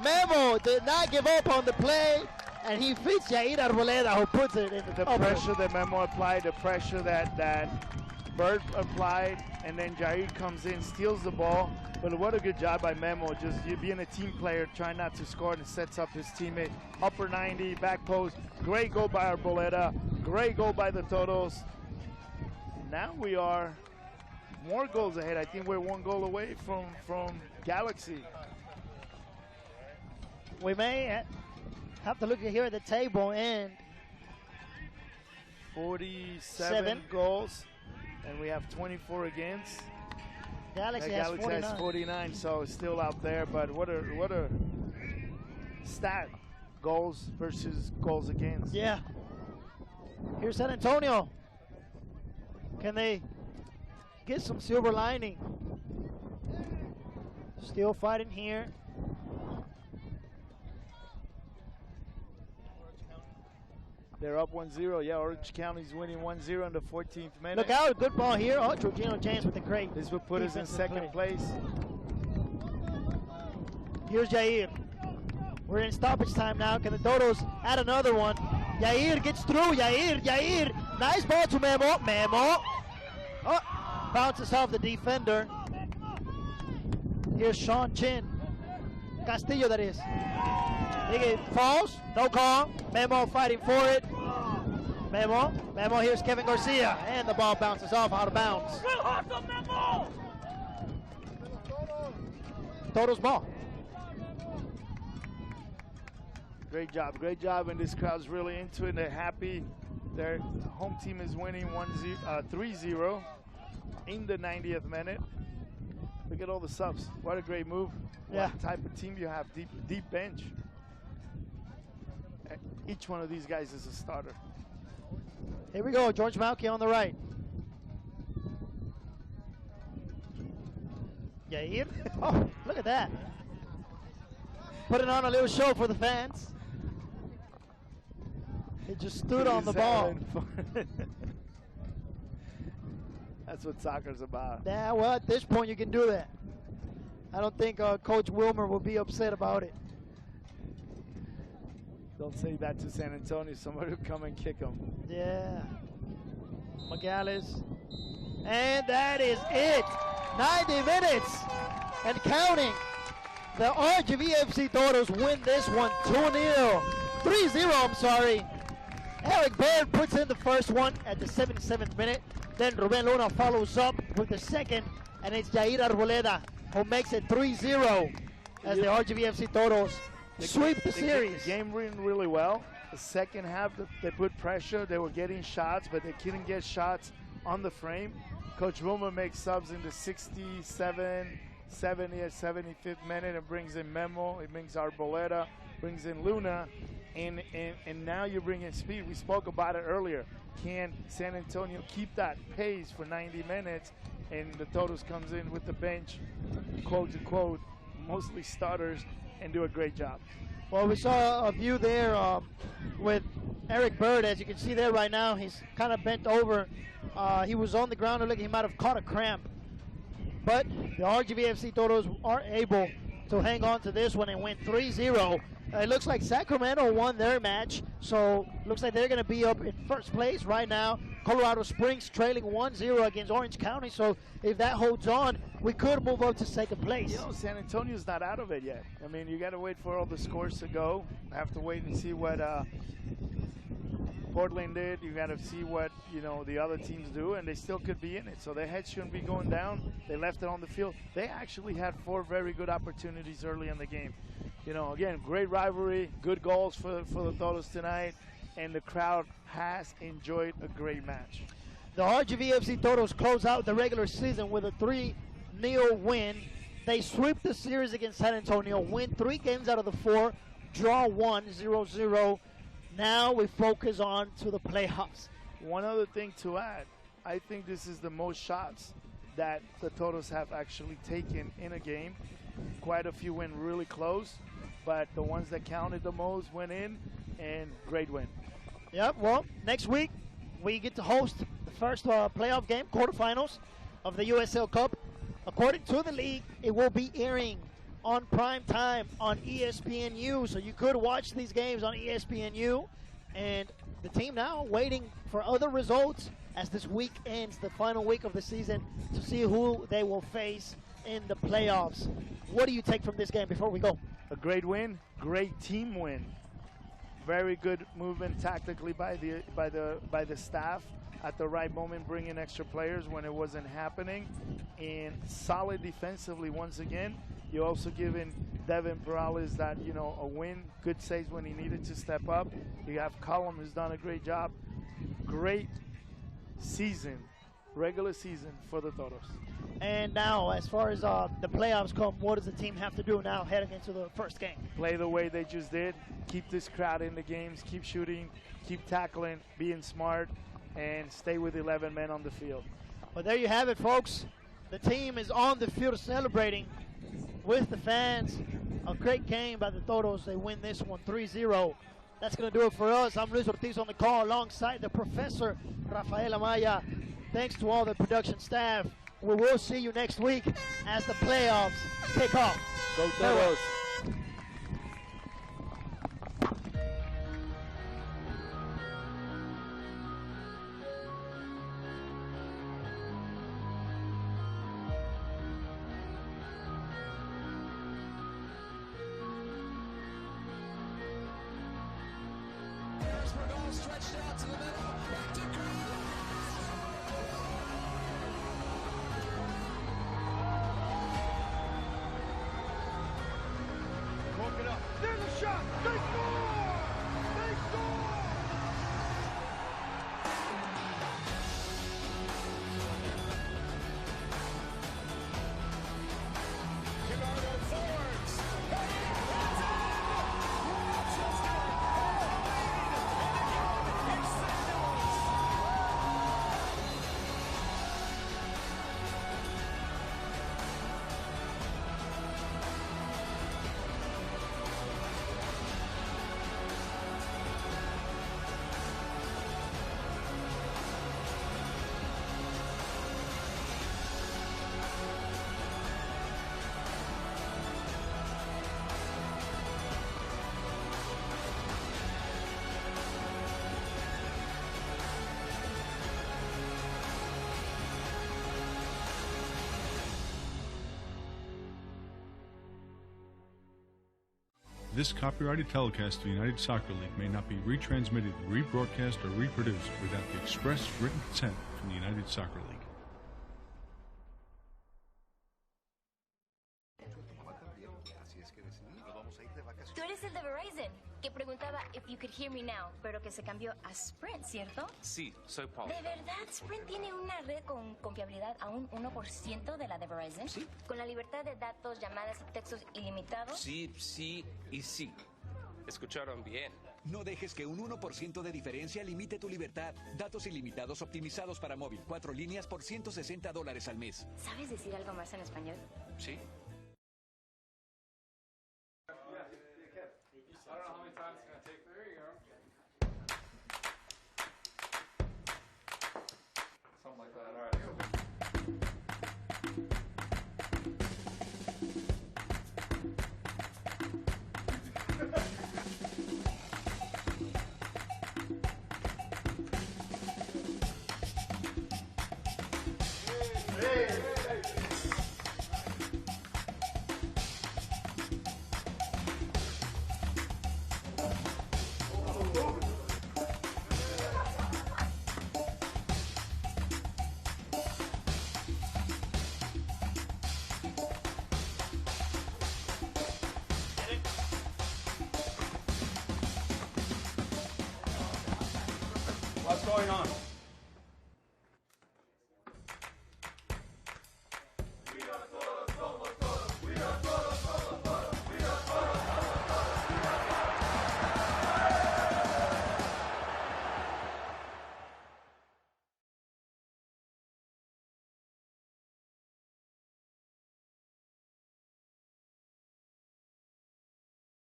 Memo did not give up on the play, and he feeds Yair Arboleda, who puts it in the pressure that Memo applied, the pressure that Bird applied, and then Jair comes in, steals the ball. But what a good job by Memo, just you being a team player, trying not to score, and sets up his teammate. Upper 90, back post. Great goal by Arboleda. Great goal by the Toros. Now we are more goals ahead. I think we're 1 goal away from Galaxy. We may have to look here at the table, and 47 goals, and we have 24 against. Galaxy has 49, so it's still out there. But what a stat, goals versus goals against. Yeah. Here's San Antonio. Can they get some silver lining? Still fighting here. They're up 1-0. Yeah, Orange County's winning 1-0 in the 14th minute. Look out, good ball here. Oh, Jorginho James with the great. This will put us in second place. Here's Jair. We're in stoppage time now. Can the Dodos add another one? Yair gets through. Yair. Nice ball to Memo. Oh, bounces off the defender. Here's Sean Chin. Castillo, that is. He falls. No call. Memo fighting for it. Memo. Here's Kevin Garcia. And the ball bounces off out of bounds. Todos ball. Great job, and this crowd's really into it. They're happy. Their home team is winning 3-0 in the 90th minute. Look at all the subs. What a great move. Yeah. What type of team you have, deep bench. Each one of these guys is a starter. Here we go, George Malky on the right. Yair. Oh, look at that. Putting on a little show for the fans. He just stood on the ball. That's what soccer's about. Yeah, well, at this point you can do that. I don't think Coach Wilmer will be upset about it. Don't say that to San Antonio. Somebody will come and kick him. Yeah. Magales. And that is it. 90 minutes and counting. The RGVFC Toros win this one 2-0. 3-0, I'm sorry. Eric Bird puts in the first one at the 77th minute. Then Ruben Luna follows up with the second. And it's Yair Arboleda who makes it 3-0 as the RGVFC Toros sweep the series. The game ran really well. The second half, they put pressure. They were getting shots, but they couldn't get shots on the frame. Coach Wilmer makes subs in the 67, 70, or 75th minute and brings in Memo. He brings Arboleda. brings in Luna, and now you're bringing speed. We spoke about it earlier. Can San Antonio keep that pace for 90 minutes? And the Toros comes in with the bench, quote unquote, mostly starters, and do a great job. Well, we saw a view there with Eric Bird. As you can see there right now, he's kind of bent over. He was on the ground and he might have caught a cramp. But the RGVFC Toros are able to hang on to this one and win 3-0. It looks like Sacramento won their match, so looks like they're going to be up in first place right now. Colorado Springs trailing 1-0 against Orange County, so if that holds on, we could move up to second place. You know, San Antonio's not out of it yet. I mean, you got to wait for all the scores to go. Have to wait and see what Portland did. You got to see what, you know, the other teams do, and they still could be in it. So their heads shouldn't be going down. They left it on the field. They actually had 4 very good opportunities early in the game. You know, again, great rivalry, good goals for the Toros tonight, and the crowd has enjoyed a great match. The RGVFC Toros close out the regular season with a 3-0 win. They sweep the series against San Antonio, win 3 games out of the 4, draw 1, 0-0. Now we focus on to the playoffs. One other thing to add, I think this is the most shots that the Toros have actually taken in a game. Quite a few went really close, but the ones that counted the most went in, and great win. Yep, well, next week we get to host the first playoff game, quarterfinals of the USL Cup. According to the league, it will be airing on prime time on ESPNU, so you could watch these games on ESPNU. And the team now waiting for other results as this week ends, the final week of the season, to see who they will face in the playoffs. What do you take from this game before we go? A great win, great team win. Very good movement tactically by the staff at the right moment, bringing extra players when it wasn't happening, and solid defensively once again. You also given Devin Perales that, you know, a win, good saves when he needed to step up. You have Cullum, who's done a great job. Great season, regular season for the Toros. And now, as far as the playoffs come, what does the team have to do now heading into the first game? Play the way they just did. Keep this crowd in the games. Keep shooting. Keep tackling. Being smart. And stay with 11 men on the field. Well, there you have it, folks. The team is on the field celebrating with the fans. A great game by the Toros. They win this one 3-0. That's going to do it for us. I'm Luis Ortiz on the call alongside the Professor Rafael Amaya. Thanks to all the production staff. We will see you next week as the playoffs kick off. Go Toros. Stretched out to the middle. Back to Green. Broke it up. There's a shot. They score! They score! Gerardo Fords. This copyrighted telecast of the United Soccer League may not be retransmitted, rebroadcast, or reproduced without the express written consent from the United Soccer League. Tú eres el de Verizon, que preguntaba if you could hear me now, pero que se cambió a Sprint, ¿cierto? Sí, soy Paul. ¿De verdad Sprint tiene una red con confiabilidad a un 1% de la de Verizon? Sí. Con la libertad de datos, llamadas y textos ilimitados. Sí, sí y sí. Escucharon bien. No dejes que un 1% de diferencia limite tu libertad. Datos ilimitados optimizados para móvil. 4 líneas por $160 al mes. ¿Sabes decir algo más en español? Sí. What's going on?